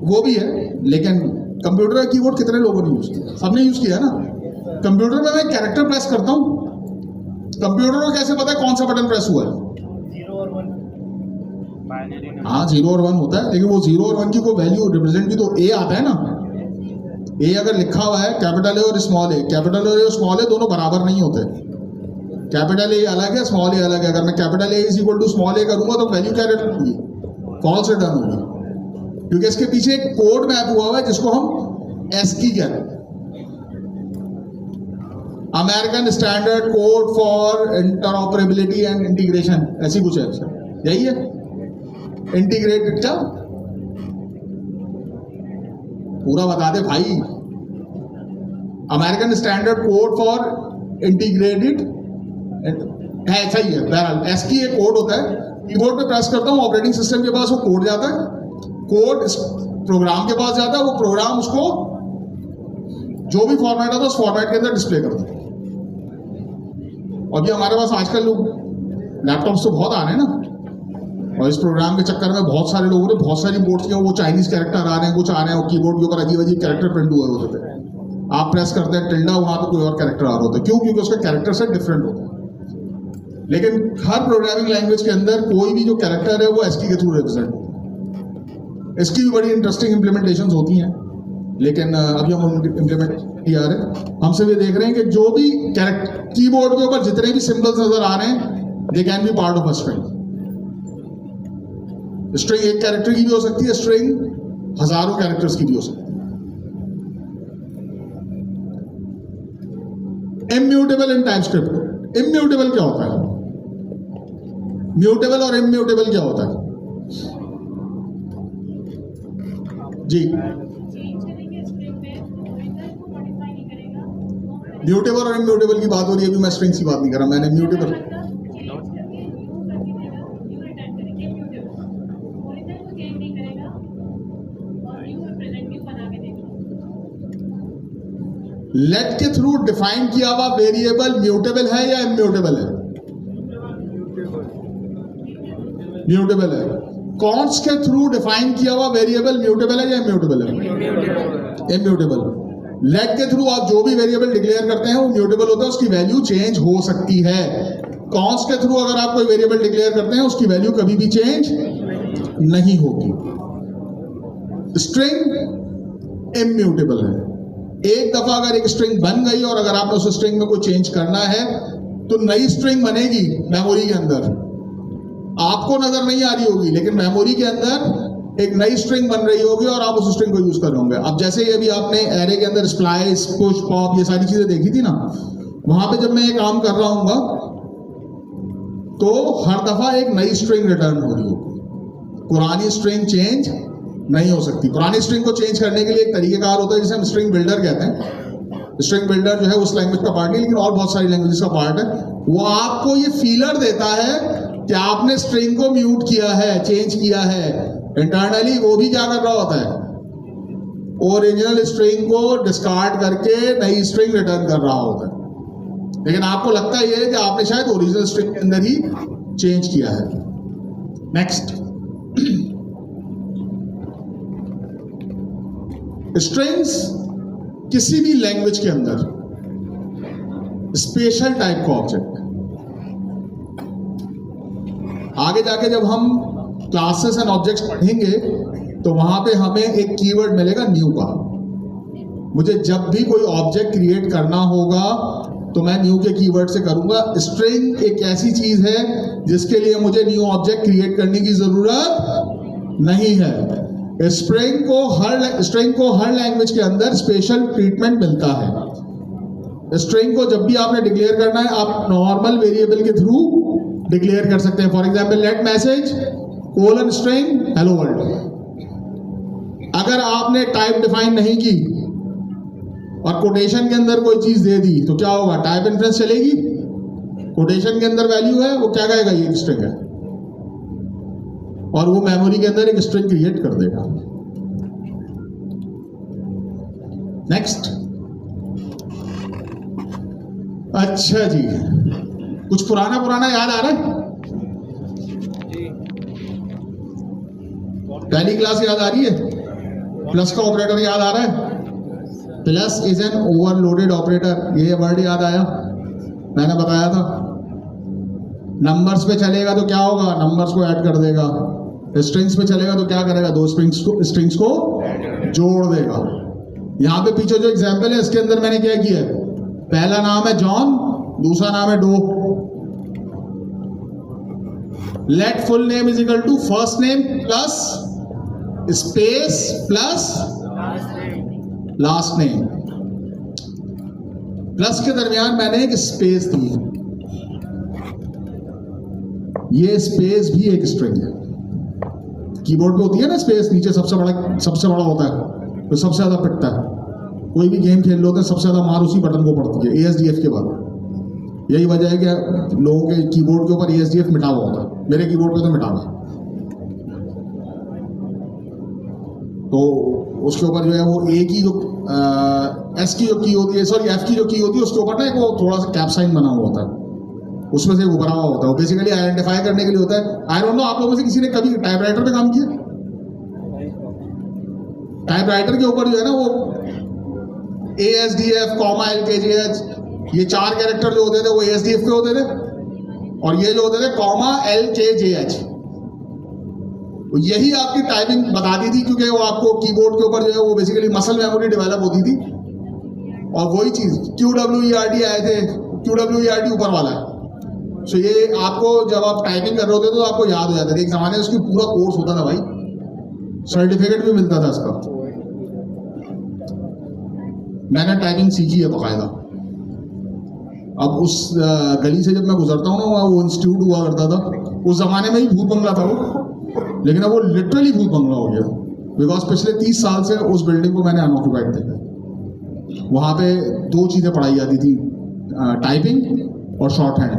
वो भी है, लेकिन कंप्यूटर का कीबोर्ड कितने लोगों ने यूज किया? सबने यूज किया ना। कंप्यूटर में मैं कैरेक्टर प्रेस करता हूँ, कंप्यूटर को कैसे पता है कौन सा बटन प्रेस हुआ है? 0 और 1 हाँ 0 और 1 होता है, लेकिन वो 0 और 1 की कोई वैल्यू रिप्रेजेंट भी तो ए आता है ना। ए अगर लिखा हुआ है कैपिटल ए और स्मॉल ए, कैपिटल ए और स्मॉल ए दोनों बराबर नहीं होते। कैपिटल ए अलग है, स्मॉल ए अलग है। अगर मैं capital A is equal to small A करूंगा तो वैल्यू क्या रिटर्न होगी? फॉल्स रिटर्न होगी, क्योंकि इसके पीछे एक कोड मैप हुआ हुआ है जिसको हम एस्की कहते हैं, American standard code for interoperability and integration, ऐसी कुछ है। यही है इंटीग्रेटेड। क्या पूरा बता दे भाई। American standard code for integrated है, ऐसा ही है। बहरहाल एस्की एक कोड होता है, कीबोर्ड पे प्रेस करता हूँ, ऑपरेटिंग सिस्टम के पास वो कोड जाता है, कोड प्रोग्राम के पास जाता है, वो प्रोग्राम उसको जो भी फॉर्मेट होता है उस फॉर्मेट के अंदर डिस्प्ले करता है। अभी हमारे पास आजकल लोग लैपटॉप्स तो बहुत आ रहे हैं ना, और इस प्रोग्राम के चक्कर में बहुत सारे लोगों ने बहुत सारी बोर्ड्स के वो चाइनीज कैरेक्टर आ रहे हैं, कुछ आ रहे हैं, और कीबोर्ड के ऊपर अजीब अजीब कैरेक्टर प्रिंट हुए होते थे। आप प्रेस करते हैं टिल्डा, वहां पे कोई और कैरेक्टर आ रहा होता है। क्यों? क्योंकि उसका कैरेक्टर सेट डिफरेंट होता है। लेकिन हर प्रोग्रामिंग लैंग्वेज के अंदर कोई भी जो कैरेक्टर है वो एस्की के थ्रू रिप्रेजेंट होता है। इसकी भी बड़ी इंटरेस्टिंग इंप्लीमेंटेशंस होती हैं, लेकिन अभी हम इम्प्लीमेंट किया रहे हैं। हम सब ये देख रहे हैं कि जो भी कीबोर्ड के ऊपर जितने भी सिंबल्स नजर आ रहे हैं, they can be part of a string. String एक कैरेक्टर की भी हो सकती है, स्ट्रिंग हजारों कैरेक्टर्स की भी हो सकती है। इम्यूटेबल इन टाइपस्क्रिप्ट। इम्यूटेबल क्या होता है? म्यूटेबल और इम्यूटेबल क्या होता है? जी, म्यूटेबल और इम्यूटेबल की बात हो रही है, अभी मैं स्ट्रिंग्स की बात नहीं कर रहा, मैंने म्यूटेबल। लेट के थ्रू डिफाइन किया हुआ वेरिएबल म्यूटेबल है या इम्यूटेबल है? म्यूटेबल है। कॉन्स के थ्रू डिफाइन किया हुआ वेरिएबल म्यूटेबल है या इम्यूटेबल है? इम्यूटेबल। लेट के थ्रू आप जो भी वेरिएबल डिक्लेयर करते हैं वो म्यूटेबल होता है, उसकी वैल्यू चेंज हो सकती है। कॉन्स के थ्रू अगर आप कोई वेरिएबल डिक्लेयर करते हैं उसकी वैल्यू कभी भी चेंज नहीं होगी। स्ट्रिंग इम्यूटेबल है। एक दफा अगर एक स्ट्रिंग बन गई और अगर आपने उस स्ट्रिंग में कोई चेंज करना है तो नई स्ट्रिंग बनेगी मेमोरी के अंदर, आपको नजर नहीं आ रही होगी, लेकिन मेमोरी के अंदर एक नई स्ट्रिंग बन रही होगी और आप उस स्ट्रिंग को यूज कर रहे होंगे। अब जैसे अभी आपने एरे के अंदर स्प्लाइस, पुश, पॉप, ये सारी चीजें देखी थी ना, वहां पे जब मैं ये काम कर रहा हूँ तो हर दफा एक नई स्ट्रिंग रिटर्न हो रही होगी, पुरानी स्ट्रिंग चेंज नहीं हो सकती। पुरानी स्ट्रिंग को चेंज करने के लिए एक तरीकेकार होता है जिसे हम स्ट्रिंग बिल्डर कहते हैं। स्ट्रिंग बिल्डर जो है उस लैंग्वेज का पार्ट नहीं, लेकिन और बहुत सारी लैंग्वेजेस का पार्ट है। वो आपको ये फीलर देता है कि आपने स्ट्रिंग को म्यूट किया है, चेंज किया है इंटरनली, वो भी क्या कर रहा होता है, ओरिजिनल स्ट्रिंग को डिस्कार्ड करके नई स्ट्रिंग रिटर्न कर रहा होता है। लेकिन आपको लगता है ये कि आपने शायद ओरिजिनल स्ट्रिंग के अंदर ही चेंज किया है। नेक्स्ट, स्ट्रिंग्स किसी भी लैंग्वेज के अंदर स्पेशल टाइप का ऑब्जेक्ट। आगे जाके जब हम क्लासेस एंड ऑब्जेक्ट्स पढ़ेंगे तो वहां पे हमें एक कीवर्ड मिलेगा न्यू का। मुझे जब भी कोई ऑब्जेक्ट क्रिएट करना होगा तो मैं न्यू के कीवर्ड से करूंगा। स्ट्रिंग एक ऐसी चीज है जिसके लिए मुझे न्यू ऑब्जेक्ट क्रिएट करने की जरूरत नहीं है। स्ट्रिंग को हर लैंग्वेज के अंदर स्पेशल ट्रीटमेंट मिलता है। स्ट्रिंग को जब भी आपने डिक्लेयर करना है आप नॉर्मल वेरिएबल के थ्रू डिक्लेयर कर सकते हैं। For example let message colon string hello world. अगर आपने टाइप डिफाइन नहीं की और कोटेशन के अंदर कोई चीज दे दी तो क्या होगा, टाइप इन्फ्रेंस चलेगी। कोटेशन के अंदर वैल्यू है, वो क्या कहेगा ये स्ट्रिंग है, और वो मेमोरी के अंदर एक स्ट्रिंग क्रिएट कर देगा। नेक्स्ट, अच्छा जी, कुछ पुराना याद आ रहा है? पहली क्लास याद आ रही है? प्लस का ऑपरेटर याद आ रहा है? Plus is an overloaded operator, ये वर्ड याद आया? मैंने बताया था। नंबर्स पे चलेगा तो क्या होगा, नंबर्स को ऐड कर देगा। स्ट्रिंग्स पे चलेगा तो क्या करेगा, दो स्ट्रिंग्स को जोड़ देगा। यहां पे पीछे जो एग्जाम्पल है इसके अंदर मैंने क्या किया है, पहला नाम है जॉन, दूसरा नाम है Doe. Let full name is equal to first name plus space plus last name. Plus के दरमियान मैंने एक स्पेस दी है, ये स्पेस भी एक स्ट्रिंग है। कीबोर्ड पे होती है ना स्पेस, नीचे सबसे बड़ा होता है तो सबसे ज्यादा पिटता है। कोई भी गेम खेल लो तो सबसे ज्यादा मार उसी बटन को पड़ती है, ASDF के बाद। यही वजह है कि लोगों के कीबोर्ड के ऊपर ASDF मिटा हुआ होता है, मेरे कीबोर्ड पे तो मिटा हुआ। तो उसके ऊपर जो है वो A की जो S की जो की होती है, सॉरी F की जो की होती है, उसके ऊपर ना एक वो थोड़ा सा कैप साइन बना हुआ होता है, उसमें से उभरा हुआ होता है। वो बेसिकली आइडेंटिफाई करने के लिए होता है। आई डोंट नो आप लोगों में से किसी ने कभी टाइपराइटर पे काम किया? टाइपराइटर के ऊपर जो है ना वो ASDF, LKJH, ये 4 कैरेक्टर जो होते थे वो ASDF पे होते थे, और ये जो होते थे LKJH, तो यही आपकी टाइपिंग बताती थी, क्योंकि वो आपको कीबोर्ड के ऊपर जो है वो बेसिकली मसल मेमोरी डेवलप होती थी। और वही चीज QWERT आए थे, QWERT ऊपर वाला है। तो ये आपको जब आप टाइपिंग कर रहे होते तो आपको याद हो जाता था। एक जमाने में उसकी पूरा कोर्स होता था भाई, सर्टिफिकेट भी मिलता था इसका। मैंने टाइपिंग सीखी है बकायदा। अब उस गली से जब मैं गुजरता हूँ ना, वहाँ वो इंस्टीट्यूट हुआ करता था। उस जमाने में ही भूत बंगला था वो, लेकिन अब वो लिटरली भूत बंगला हो गया, बिकॉज पिछले 30 साल से उस बिल्डिंग को मैंने अनऑक्यूपाइड देखा। वहाँ पे 2 चीजें पढ़ाई जाती थी, टाइपिंग और शॉर्ट हैंड।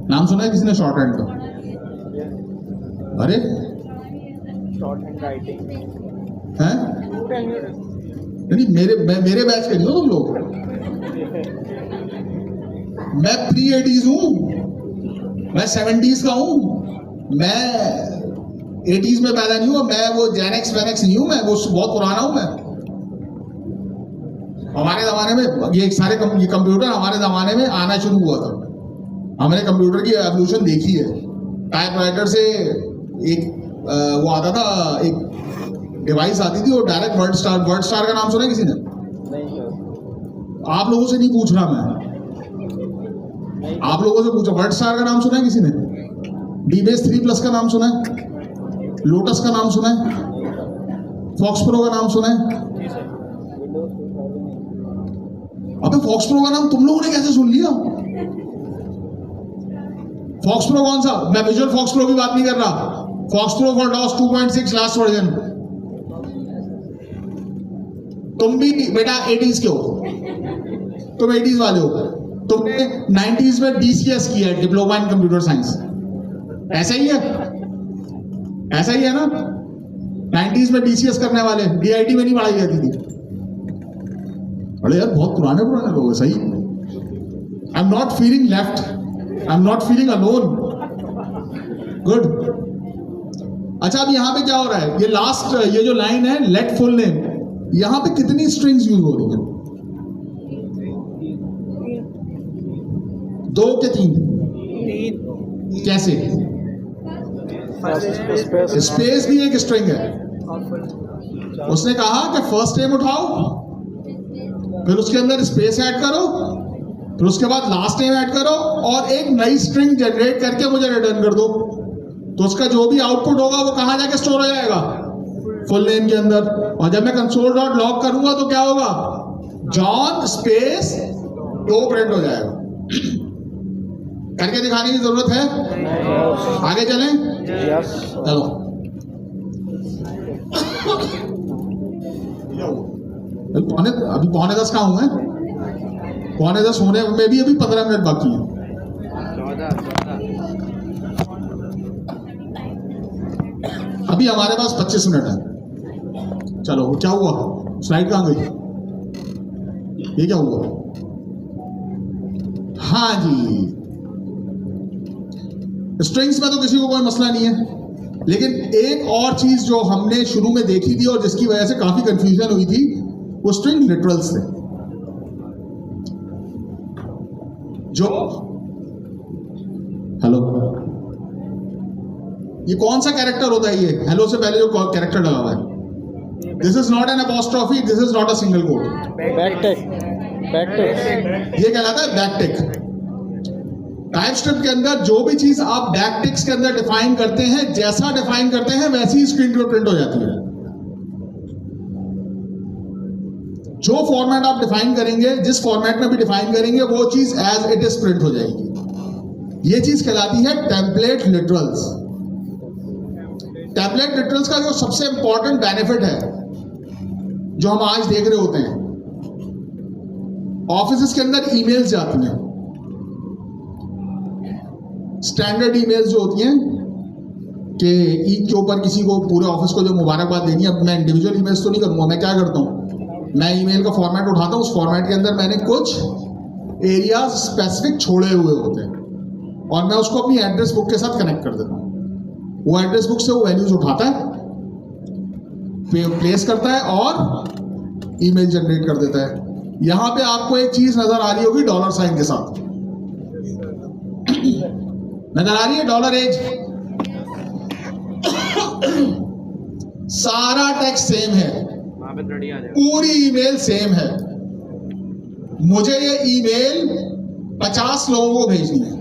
नाम सुना है किसी ने शॉर्ट हैंड का? अरे शॉर्ट हैंड राइटिंग हैं? नहीं, मेरे बैच के नहीं हो तुम लोग। मैं प्री-80s हूँ, मैं 70s का हूँ, मैं 80s में पैदा नहीं हुआ। मैं वो जेनेक्स वेनेक्स नहीं हूँ, मैं वो बहुत पुराना हूँ। मैं हमारे जमाने में ये सारे ये कंप्यूटर हमारे जमाने में आना शुरू हुआ था। हमने कंप्यूटर की एवोल्यूशन देखी है। टाइपराइटर से एक वो आता था, एक डिवाइस आती थी, वो डायरेक्ट वर्ड स्टार का नाम सुना है किसी ने? आप लोगों से नहीं पूछ रहा मैं, आप लोगों से पूछो। वर्ड स्टार का नाम सुना है किसी ने? DBase 3+ का नाम सुना है? लोटस का नाम सुना है? फॉक्स प्रो का नाम सुना है? अबे फॉक्स प्रो का नाम तुम लोगों ने कैसे सुन लिया? फॉक्स प्रो कौन सा? मैं विजुअल फॉक्स प्रो की बात नहीं कर रहा। FoxPro for DOS 2.6 last version. तुम भी बेटा 80s के हो, तुम 80s वाले हो। तुमने 90s में DCS किया है, डिप्लोमा इन कंप्यूटर साइंस, ऐसा ही है, ऐसा ही है ना? 90s में DCS करने वाले DIT में नहीं पढ़ाई जाती थी। अरे यार बहुत पुराने पुराने लोग हैं, सही। आई am not feeling left, I am not feeling alone. Good. अच्छा, अब यहाँ पे क्या हो रहा है? ये लास्ट, ये जो लाइन है लेट फुल नेम, यहाँ पे कितनी स्ट्रिंग्स यूज हो रही है? 2 के 3? कैसे? स्पेस भी एक स्ट्रिंग है। उसने कहा कि फर्स्ट नेम उठाओ, फिर उसके अंदर स्पेस ऐड करो, फिर उसके बाद लास्ट नेम ऐड करो और एक नई स्ट्रिंग जनरेट करके मुझे रिटर्न कर दो। तो उसका जो भी आउटपुट होगा वो कहां जाके स्टोर हो जाएगा? फुल नेम के अंदर। और जब मैं console.log करूंगा तो क्या होगा? जॉन स्पेस 2 प्रिंट हो जाएगा। करके दिखाने की जरूरत है? आगे चलें? चलो। अभी 9:45 कहाँ हूँ मैं? 9:45 होने में भी अभी 15 मिनट बाकी है। 14 अभी हमारे पास 25 मिनट है। चलो, क्या हुआ? स्लाइड कहाँ गई? ये क्या हुआ? हाँ जी, स्ट्रिंग्स में तो किसी को कोई मसला नहीं है, लेकिन एक और चीज जो हमने शुरू में देखी थी और जिसकी वजह से काफी कंफ्यूजन हुई थी, वो स्ट्रिंग लिटरल्स थे। जो हेलो, ये कौन सा कैरेक्टर होता है? ये हेलो से पहले जो कैरेक्टर लगा हुआ है, this is not an apostrophe, this is not a single quote. ये कहलाता है बैकटिक। टाइपस्क्रिप्ट के अंदर जो भी चीज आप बैकटिक्स के अंदर डिफाइन करते हैं, जैसा डिफाइन करते हैं वैसी ही स्क्रीन पर प्रिंट हो जाती है। जो फॉर्मेट आप डिफाइन करेंगे, जिस फॉर्मेट में भी डिफाइन करेंगे, वो चीज एज इट इज प्रिंट हो जाएगी। ये चीज कहलाती है टेम्पलेट लिटरल्स। टेम्पलेट लिटरल्स का जो सबसे इंपॉर्टेंट बेनिफिट है, जो हम आज देख रहे होते हैं, ऑफिस के अंदर ईमेल्स जाती हैं, स्टैंडर्ड ईमेल्स जो होती हैं कि ईद के ऊपर किसी को, पूरे ऑफिस को जो मुबारकबाद देनी है। मैं इंडिविजुअल ईमेल्स तो नहीं करूंगा, मैं क्या करता हूँ, मैं ईमेल का फॉर्मेट उठाता हूँ, उस फॉर्मेट के अंदर मैंने कुछ एरियाज स्पेसिफिक छोड़े हुए होते हैं और मैं उसको अपनी एड्रेस बुक के साथ कनेक्ट कर देता हूँ। वो एड्रेस बुक से वो वैल्यूज उठाता है, प्लेस करता है और ईमेल जनरेट कर देता है। यहां पे आपको एक चीज नजर आ रही होगी $साइन के साथ, नजर आ रही है? $एज। सारा टेक्स्ट सेम है, वहां पे थ्रेड आ जाएगा, पूरी ईमेल सेम है। मुझे ये ईमेल 50 लोगों को भेजनी है,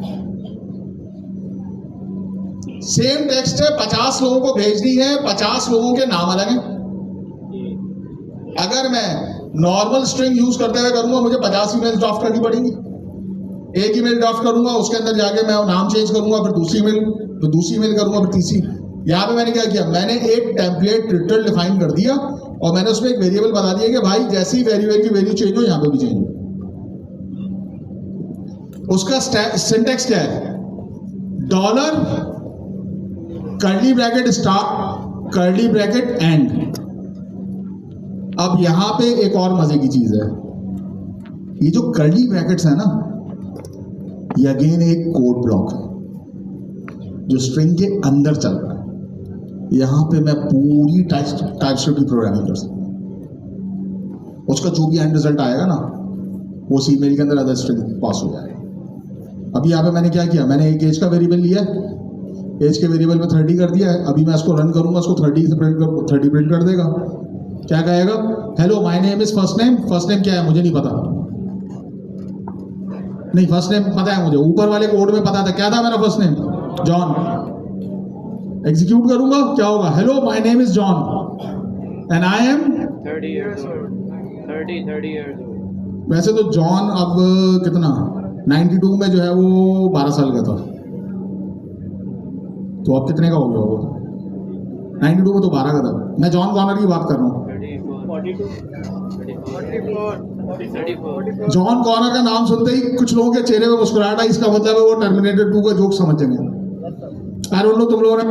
सेम टेक्स्ट है, 50 लोगों को भेजनी है, 50 लोगों के नाम अलग हैं। अगर मैं नॉर्मल स्ट्रिंग यूज करते हुए करूंगा, मुझे 50 ईमेल ड्राफ्ट करनी पड़ेंगी। एक ईमेल ड्राफ्ट करूंगा, उसके अंदर जाके मैं नाम चेंज करूंगा, फिर दूसरी ईमेल करूंगा, फिर तीसरी। यहाँ पे मैंने क्या किया, मैंने एक टेम्पलेट लिटरल डिफाइन कर दिया और मैंने उसमें एक वेरिएबल बता दिया कि भाई जैसी वेरिएबल की वैल्यू चेंज हो, यहाँ पे भी चेंज हो। उसका सिंटैक्स क्या है? Dollar curly bracket start curly bracket and. अब यहां पे एक और मजे की चीज है, ये जो कर्ली ब्रैकेट्स है ना, ये अगेन एक कोड ब्लॉक है जो स्ट्रिंग के अंदर चल रहा है। यहां पे मैं पूरी टाइपस्क्रिप्ट की प्रोग्रामिंग कर सकता हूं। उसका जो भी एंड रिजल्ट आएगा ना, वो उस ईमेल के अंदर अदर स्ट्रिंग पास हो जाएगा। अभी यहाँ पे मैंने क्या किया, मैंने एक एज का वेरिएबल लिया, एज के वेरिएबल में 30 कर दिया है। अभी मैं इसको रन करूंगा, उसको 30 प्रिंट कर देगा। क्या कहेगा? Hello my name is first name. First name क्या है मुझे नहीं पता, नहीं फर्स्ट नेम पता है मुझे, ऊपर वाले कोड में पता था। क्या था मेरा फर्स्ट नेम? जॉन। एग्जीक्यूट करूंगा, क्या होगा? Hello my name is John and I am 30 years old. 30 years old. वैसे तो जॉन अब कितना 92 में जो है वो 12 साल का था, तो अब कितने का हो गया वो? 92 में तो 12 का था। मैं जॉन कॉनर की बात कर रहा हूँ। 34. जॉन कॉनर का नाम सुनते ही कुछ लोगों के चेहरे पे मुस्कुराहट आई, इसका मतलब है वो टर्मिनेटर 2 का जोक समझ जाएंगे। आई डोंट नो तुम लोगों ने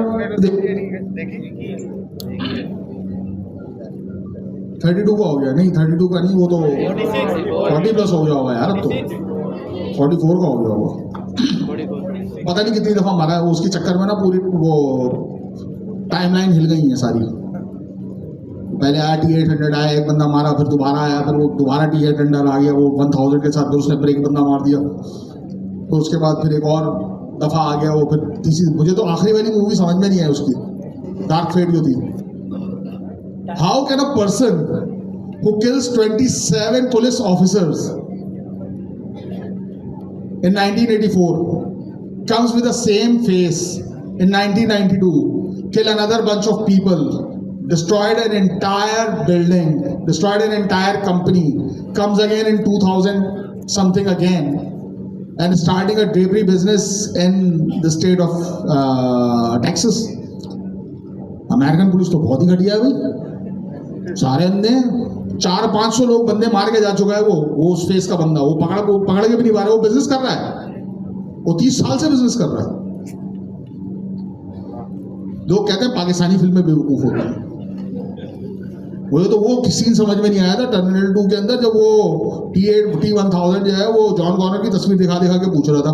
32 का हो गया, नहीं 32 का नहीं, वो तो 40 प्लस हो गया होगा यार, अब तो 44 का हो गया होगा। पता नहीं कितनी दफा मारा है वो, उसके चक्कर में ना पूरी वो टाइमलाइन हिल गई है सारी। पहले आया T800 आया, एक बंदा मारा, फिर दोबारा आया, फिर वो दोबारा T800 आ गया वो 1000 के साथ, फिर उसने फिर एक बंदा मार दिया, तो उसके बाद फिर एक और दफा आ गया वो, फिर तीसरी। मुझे तो आखिरी वाली मूवी समझ में नहीं आई उसकी, डार्क फेट जो थी। How can a person who kills 27 police officers in 1984 comes with the same face in 1992, kill another bunch of people, destroyed an entire building, destroyed an entire company, comes again in 2000 something again and starting a drapery business in the state of Texas. American police तो बहुत ही घटिया है भाई, सारे अंधे 400-500 लोग बंदे मार के जा चुका है वो उस फेस का बंदा, वो पकड़ के भी नहीं पा रहा, वो बिजनेस कर रहा है, वो 30 साल से बिजनेस कर रहा है। लोग कहते हैं पाकिस्तानी फिल्में बेवकूफ होती हैं, मुझे तो वो सीन समझ में नहीं आया था टर्मिनेटर 2 के अंदर, जब वो T1000 जो है वो जॉन कॉनर की तस्वीर दिखा के पूछ रहा था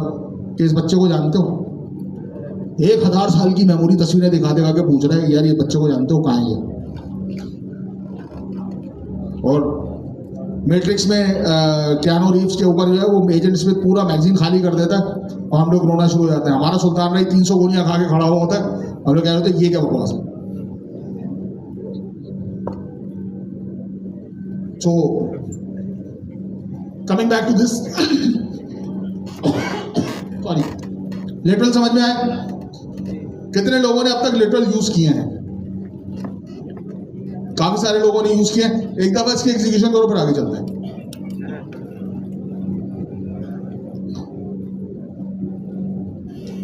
कि इस बच्चे को जानते हो, 1000 साल की मेमोरी तस्वीरें दिखा के पूछ रहा है यार ये बच्चे को जानते हो, कहाँ है ये। और मैट्रिक्स में कियानो रीव्स के ऊपर जो है वो एजेंट स्मिथ पूरा मैगजीन खाली कर देता है और हम लोग रोना शुरू हो जाते हैं। हमारा सुल्तान राय 300 गोलियां खा के खड़ा हुआ होता है, हम लोग कह रहे होते हैं ये क्या बकवास है। So coming back to this, sorry, literal समझ में आया? कितने लोगों ने अब तक लिटरल यूज किए हैं? काफी सारे लोगों ने यूज किए। एक दफा इसकी एग्जीक्यूशन करो फिर आगे चलते हैं।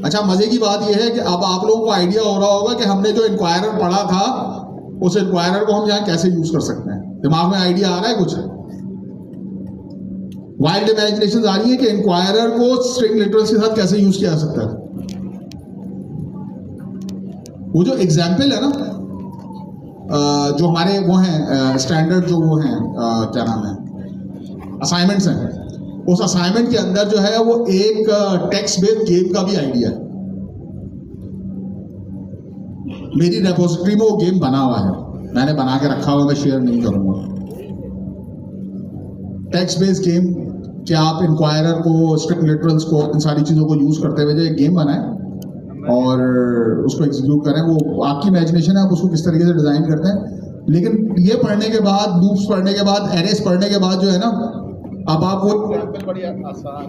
अच्छा, मजे की बात यह है कि अब आप लोगों को आइडिया हो रहा होगा कि हमने जो इंक्वायरर पढ़ा था उस इंक्वायरर को हम यहाँ कैसे यूज कर सकते हैं। दिमाग में आइडिया आ रहा है कुछ? वाइल्ड इमेजिनेशन आ रही है कि इंक्वायरर को स्ट्रिंग लिटरल्स के साथ कैसे यूज किया जा सकता है। वो जो एग्जाम्पल है ना, जो हमारे वो हैं स्टैंडर्ड, जो वो हैं क्या नाम है, असाइनमेंट्स हैं, उस असाइनमेंट के अंदर जो है वो एक टेक्स्ट बेस्ड गेम का भी आइडिया है। मेरी रेपोजिटरी में वो गेम बना हुआ है, मैंने बना के रखा हुआ, मैं शेयर नहीं करूंगा। टेक्स्ट बेस्ड गेम कि आप इंक्वायरर को, स्ट्रिंग लिटरल्स को, इन सारी चीज़ों को यूज करते हुए जो एक गेम बनाए और उसको एग्जीक्यूट करें। वो आपकी इमेजिनेशन है, आप उसको किस तरीके से डिजाइन करते हैं। लेकिन ये पढ़ने के बाद, लूप्स पढ़ने के बाद, एरेस पढ़ने के बाद जो है ना, अब आप वो बड़ी आसान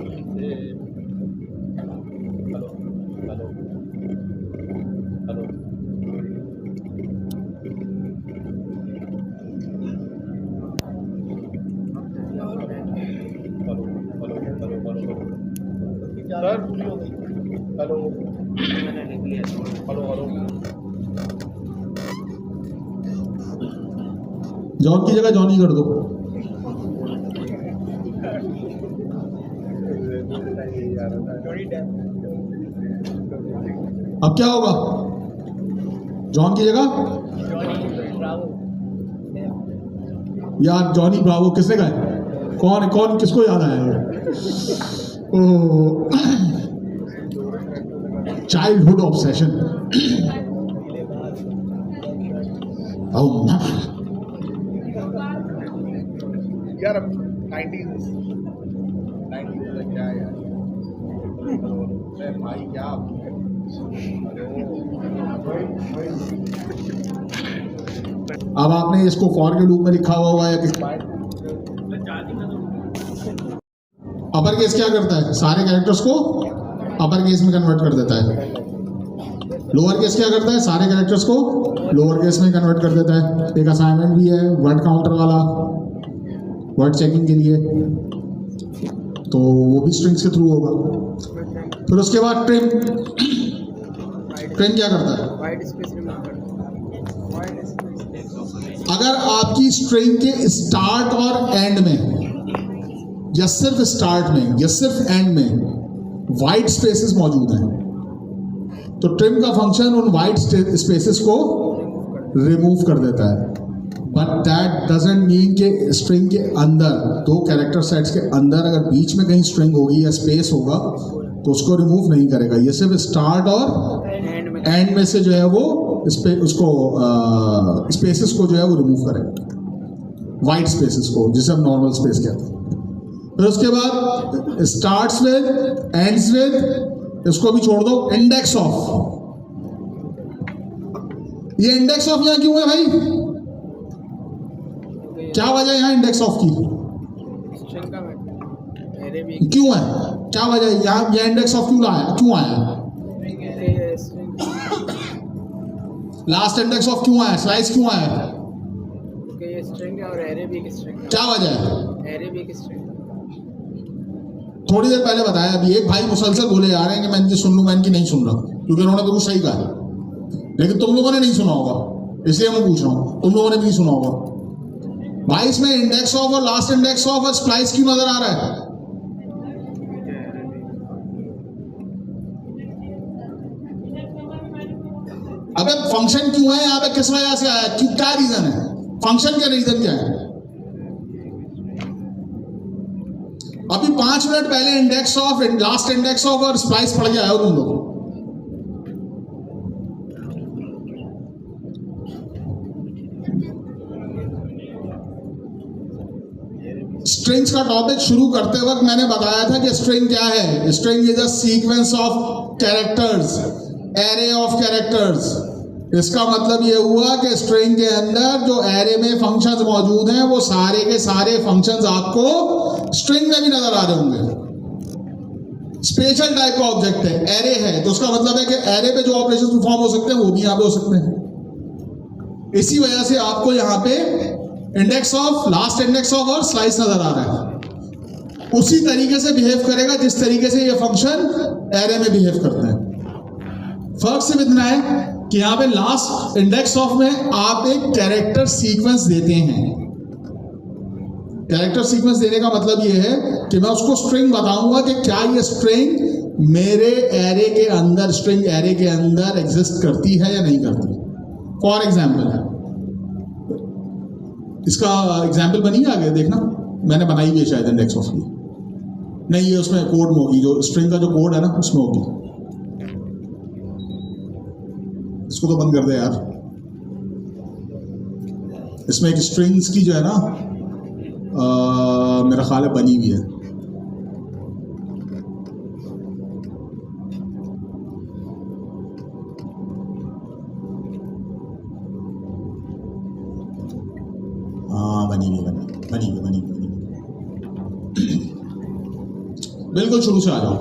जॉन की जगह जॉनी कर दो। अब क्या होगा? जॉन की जगह यार जॉनी ब्रावो किसने कहा? कौन कौन किसको याद आया? Childhood obsession. यार 90s क्या है यार, भाई क्या अब आपने इसको फॉर के लूप में लिखा हुआ है कि अपर केस क्या करता है? सारे कैरेक्टर्स को अपर केस में कन्वर्ट कर देता है। लोअर केस क्या करता है? सारे कैरेक्टर्स को लोअर केस में कन्वर्ट कर देता है। एक असाइनमेंट भी है वर्ड काउंटर वाला, वर्ड चेकिंग के लिए, तो वो भी स्ट्रिंग्स के थ्रू होगा। फिर उसके बाद ट्रिम क्या करता है? वाइड स्पेस रिमूव करता है। अगर आपकी स्ट्रिंग के स्टार्ट और एंड में या सिर्फ स्टार्ट में या सिर्फ एंड में वाइट स्पेसेस मौजूद हैं, तो ट्रिम का फंक्शन उन वाइट स्पेसेस को रिमूव कर देता है। बट दैट डजंट मीन कि स्ट्रिंग के अंदर, दो कैरेक्टर सेट्स के अंदर अगर बीच में कहीं स्ट्रिंग होगी या स्पेस होगा तो उसको रिमूव नहीं करेगा। ये सिर्फ स्टार्ट और एंड में से जो है वो उसको स्पेसेस को जो है वो रिमूव करेगा, वाइट स्पेसेस को, जिसे हम नॉर्मल स्पेस कहते हैं। फिर उसके बाद स्टार्ट्स विद, एंड्स विद, इसको भी छोड़ दो, इंडेक्स ऑफ। ये इंडेक्स ऑफ यहां क्यों है भाई? क्या वजह है यहां इंडेक्स ऑफ की? स्ट्रिंग का एरे भी क्यों है? क्या वजह है यहां ये इंडेक्स ऑफ क्यों आया? लास्ट इंडेक्स ऑफ क्यों आया? स्लाइस क्यों आया? क्योंकि ये स्ट्रिंग है और एरे भी एक स्ट्रिंग है। क्या वजह है? एरे भी एक स्ट्रिंग है। थोड़ी देर पहले बताया, अभी एक भाई मुसलसल बोले जा रहे हैं कि मैं इनकी सुन लूं, मैं इनकी नहीं सुन रहा, क्योंकि उन्होंने बिल्कुल सही कहा, लेकिन तुम लोगों ने नहीं सुना होगा, इसलिए मैं पूछ रहा हूं, तुम लोगों ने भी नहीं सुना होगा। भाई इसमें इंडेक्स ऑफ और लास्ट इंडेक्स ऑफ और स्प्लाइस क्यों नजर आ रहा है? अबे फंक्शन क्यों है यहाँ पे? किस वजह से आया? क्यों, क्या रीजन है? फंक्शन का रीजन क्या है? अभी 5 मिनट पहले index of, last index of और स्प्लाइस पढ़ के आए हो तुम लोग। स्ट्रिंग्स का टॉपिक शुरू करते वक्त मैंने बताया था कि स्ट्रिंग क्या है। String is a sequence of characters, array of characters. इसका मतलब ये हुआ कि स्ट्रिंग के अंदर जो एरे में फंक्शंस मौजूद हैं वो सारे के सारे फंक्शंस आपको स्ट्रिंग में भी नजर आ रहे होंगे। स्पेशल टाइप का ऑब्जेक्ट है, एरे है, तो उसका मतलब है कि एरे पे जो ऑपरेशन परफॉर्म हो सकते हैं वो भी यहाँ पे हो सकते हैं। इसी वजह से आपको यहाँ पे index of, last index of और स्लाइस नजर आ रहा है। उसी तरीके से बिहेव करेगा जिस तरीके से ये फंक्शन एरे में बिहेव करते हैं। फर्क सिर्फ इतना है कि यहाँ पे लास्ट इंडेक्स ऑफ में आप एक कैरेक्टर सीक्वेंस देते हैं। कैरेक्टर सीक्वेंस देने का मतलब ये है कि मैं उसको स्ट्रिंग बताऊंगा कि क्या ये स्ट्रिंग मेरे एरे के अंदर, स्ट्रिंग एरे के अंदर एग्जिस्ट करती है या नहीं करती। फॉर एग्जाम्पल, इसका एग्जाम्पल बनी है, आगे देखना, मैंने बनाई भी है शायद इंडेक्स ऑफ की, नहीं ये उसमें कोड में होगी, जो स्ट्रिंग का जो कोड है ना उसमें होगी। इसको तो बंद कर दे यार। इसमें एक स्ट्रिंग्स की जो है ना मेरा ख्याल है बनी हुई है। हाँ बनी हुई। बिल्कुल शुरू से आ जाओ।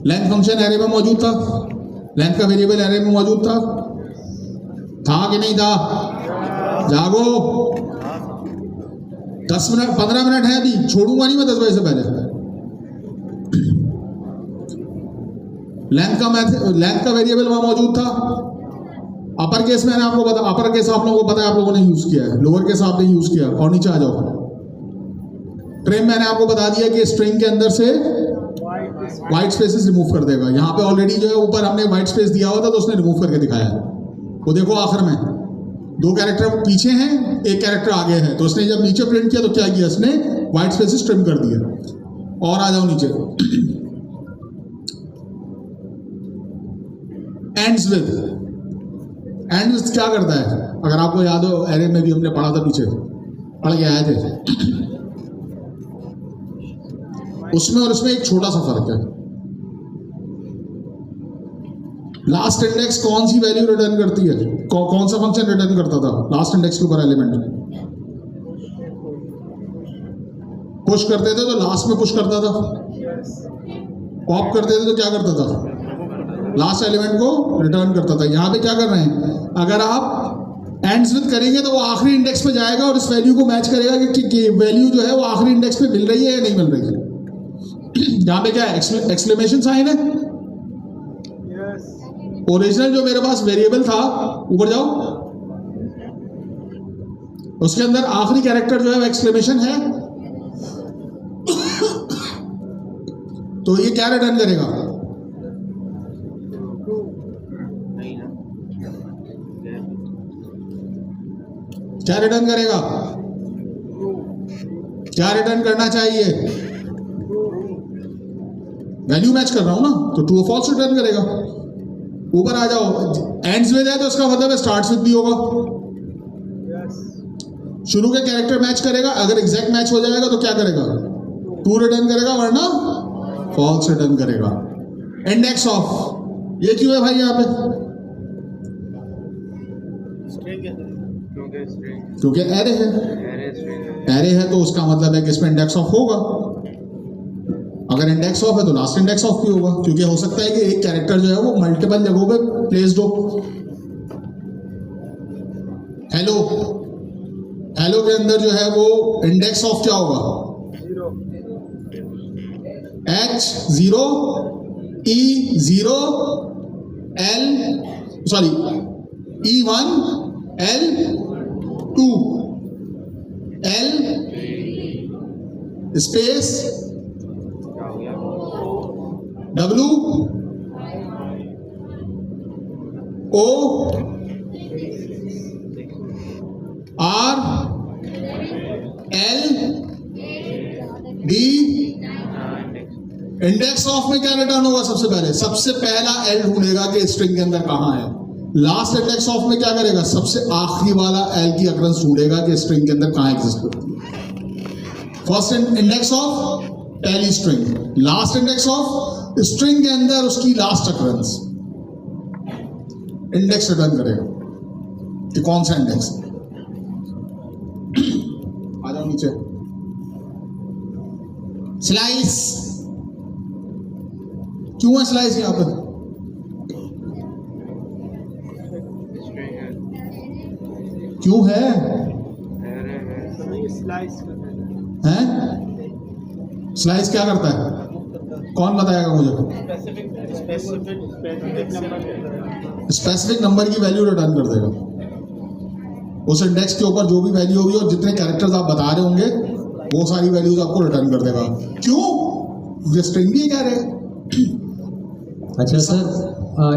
लेंथ फंक्शन एरे में मौजूद था, लेंथ का वेरिएबल एरे में मौजूद था कि नहीं था? जागो, 10 मिनट 15 मिनट है अभी, छोड़ूंगा नहीं मैं 10 बजे से पहले। लेंथ का वेरिएबल वहां मौजूद था। अपर केस मैंने आपको बता, अपर केस आप लोगों को पता है, आप लोगों ने यूज किया है, लोअर केस आपने यूज किया। और नीचे आ जाओ, ट्रिम मैंने आपको बता दिया कि स्ट्रिंग के अंदर से व्हाइट स्पेसेस रिमूव कर देगा। यहाँ पे ऑलरेडी जो है ऊपर हमने व्हाइट स्पेस दिया हुआ था तो उसने रिमूव करके दिखाया है। वो देखो आखिर में 2 कैरेक्टर पीछे हैं, 1 कैरेक्टर आगे है, तो उसने जब नीचे प्रिंट किया तो क्या किया, उसने व्हाइट स्पेसेस ट्रिम कर दिया। और आ जाओ नीचे, एंड्स विद क्या करता है? अगर आपको याद हो, एरे में भी हमने पढ़ा था, पीछे पढ़ के आए थे। उसमें और इसमें एक छोटा सा फर्क है। लास्ट इंडेक्स कौन सी वैल्यू रिटर्न करती है? कौन सा फंक्शन रिटर्न करता था लास्ट इंडेक्स के ऊपर एलिमेंट? पुश करते थे तो लास्ट में पुश करता था, पॉप करते थे तो क्या करता था? लास्ट एलिमेंट को रिटर्न करता था। यहां पे क्या कर रहे हैं, अगर आप एंड्स विद करेंगे तो वो आखिरी इंडेक्स पे जाएगा और इस वैल्यू को मैच करेगा कि वैल्यू जो है वो आखिरी इंडेक्स पे मिल रही है या नहीं मिल रही है। यहाँ पे क्या है, एक्सक्लेमेशन साइन है। ओरिजिनल जो मेरे पास वेरिएबल था, ऊपर जाओ, उसके अंदर आखिरी कैरेक्टर जो है वो एक्सक्लेमेशन है, तो ये क्या रिटर्न करेगा? नहीं ना, क्या रिटर्न करेगा? क्या रिटर्न करना चाहिए? वैल्यू मैच कर रहा हूं ना, तो ट्रू और फॉल्स रिटर्न करेगा। ऊपर आ जाओ, एंड्स विद है तो इसका मतलब है स्टार्ट्स विद भी होगा। शुरू के कैरेक्टर मैच करेगा, अगर एग्जैक्ट मैच हो जाएगा तो क्या करेगा? ट्रू रिटर्न करेगा, वरना फॉल्स रिटर्न करेगा। इंडेक्स ऑफ, ये क्यों है भाई यहाँ पे? क्योंकि स्ट्रिंग क्योंकि एरे है। एरे स्ट्रिंग एरे है तो उसका मतलब है कि इसमें इंडेक्स ऑफ होगा। अगर इंडेक्स ऑफ है तो लास्ट इंडेक्स ऑफ भी होगा, क्योंकि हो सकता है कि एक कैरेक्टर जो है वो मल्टीपल जगहों पे प्लेस्ड हो। हेलो, हेलो के अंदर जो है वो इंडेक्स ऑफ क्या होगा? H0 E0 L sorry E1 L2 L space क्या हो गया? W O R L D। Index of में क्या रिटर्न होगा? सबसे पहले सबसे पहला एल ढूंढेगा कि स्ट्रिंग के अंदर कहां है। लास्ट इंडेक्स ऑफ में क्या करेगा? सबसे आखिरी वाला एल की अकरेंस ढूंढेगा कि स्ट्रिंग के अंदर कहां एग्जिस्ट करती है। फर्स्ट इंडेक्स ऑफ पहली string, last index of string के अंदर उसकी लास्ट अकरेंस। इंडेक्स रिटर्न करेगा कि कौन सा इंडेक्स। आ जाओ नीचे। स्लाइस, क्यों है स्लाइस यहाँ पर? स्ट्रिंग है, क्यों है? एरे है, स्लाइस हैं? स्लाइस क्या करता है? कौन बताएगा मुझे? स्पेसिफिक नंबर की वैल्यू रिटर्न कर देगा। उस इंडेक्स के ऊपर जो भी वैल्यू होगी और जितने कैरेक्टर्स आप बता रहे होंगे वो सारी वैल्यूज आपको रिटर्न कर देगा। क्यों? ये स्ट्रिंग भी कह रहे हैं। अच्छा सर,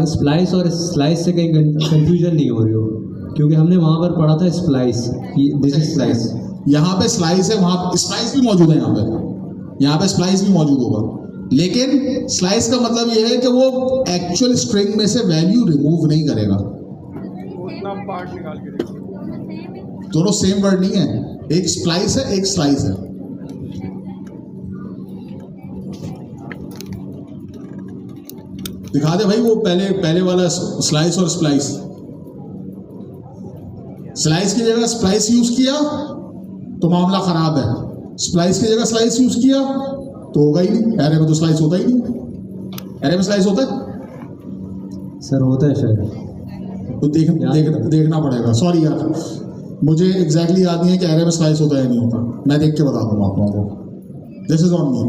स्प्लाइस और स्लाइस से कहीं कंफ्यूजन नहीं हो रही हो? क्योंकि हमने वहाँ पर पढ़ा था स्प्लाइस, दिस इज स्लाइस। यहाँ पे स्लाइस है, वहाँ स्प्लाइस भी मौजूद है। यहाँ पे स्प्लाइस भी मौजूद होगा, लेकिन स्लाइस का मतलब ये है कि वो एक्चुअल स्ट्रिंग में से वैल्यू रिमूव नहीं करेगा। उतना पार्ट निकाल के देखिए। दोनों सेम वर्ड नहीं है, एक स्प्लाइस है एक स्लाइस है। दिखा दे भाई वो पहले वाला स्लाइस और स्प्लाइस। स्लाइस की जगह स्प्लाइस यूज किया तो मामला खराब है, स्प्लाइस की जगह स्लाइस यूज किया तो होगा ही नहीं। एरे में तो स्लाइस होता ही नहीं। एरे में स्लाइस होता है सर? होता है शायद, तो देखना पड़ेगा। सॉरी यार, मुझे एग्जैक्टली याद नहीं है कि एरे में स्लाइस होता है या नहीं होता। मैं देख के बता दूंगा आप लोगों को। This is on me.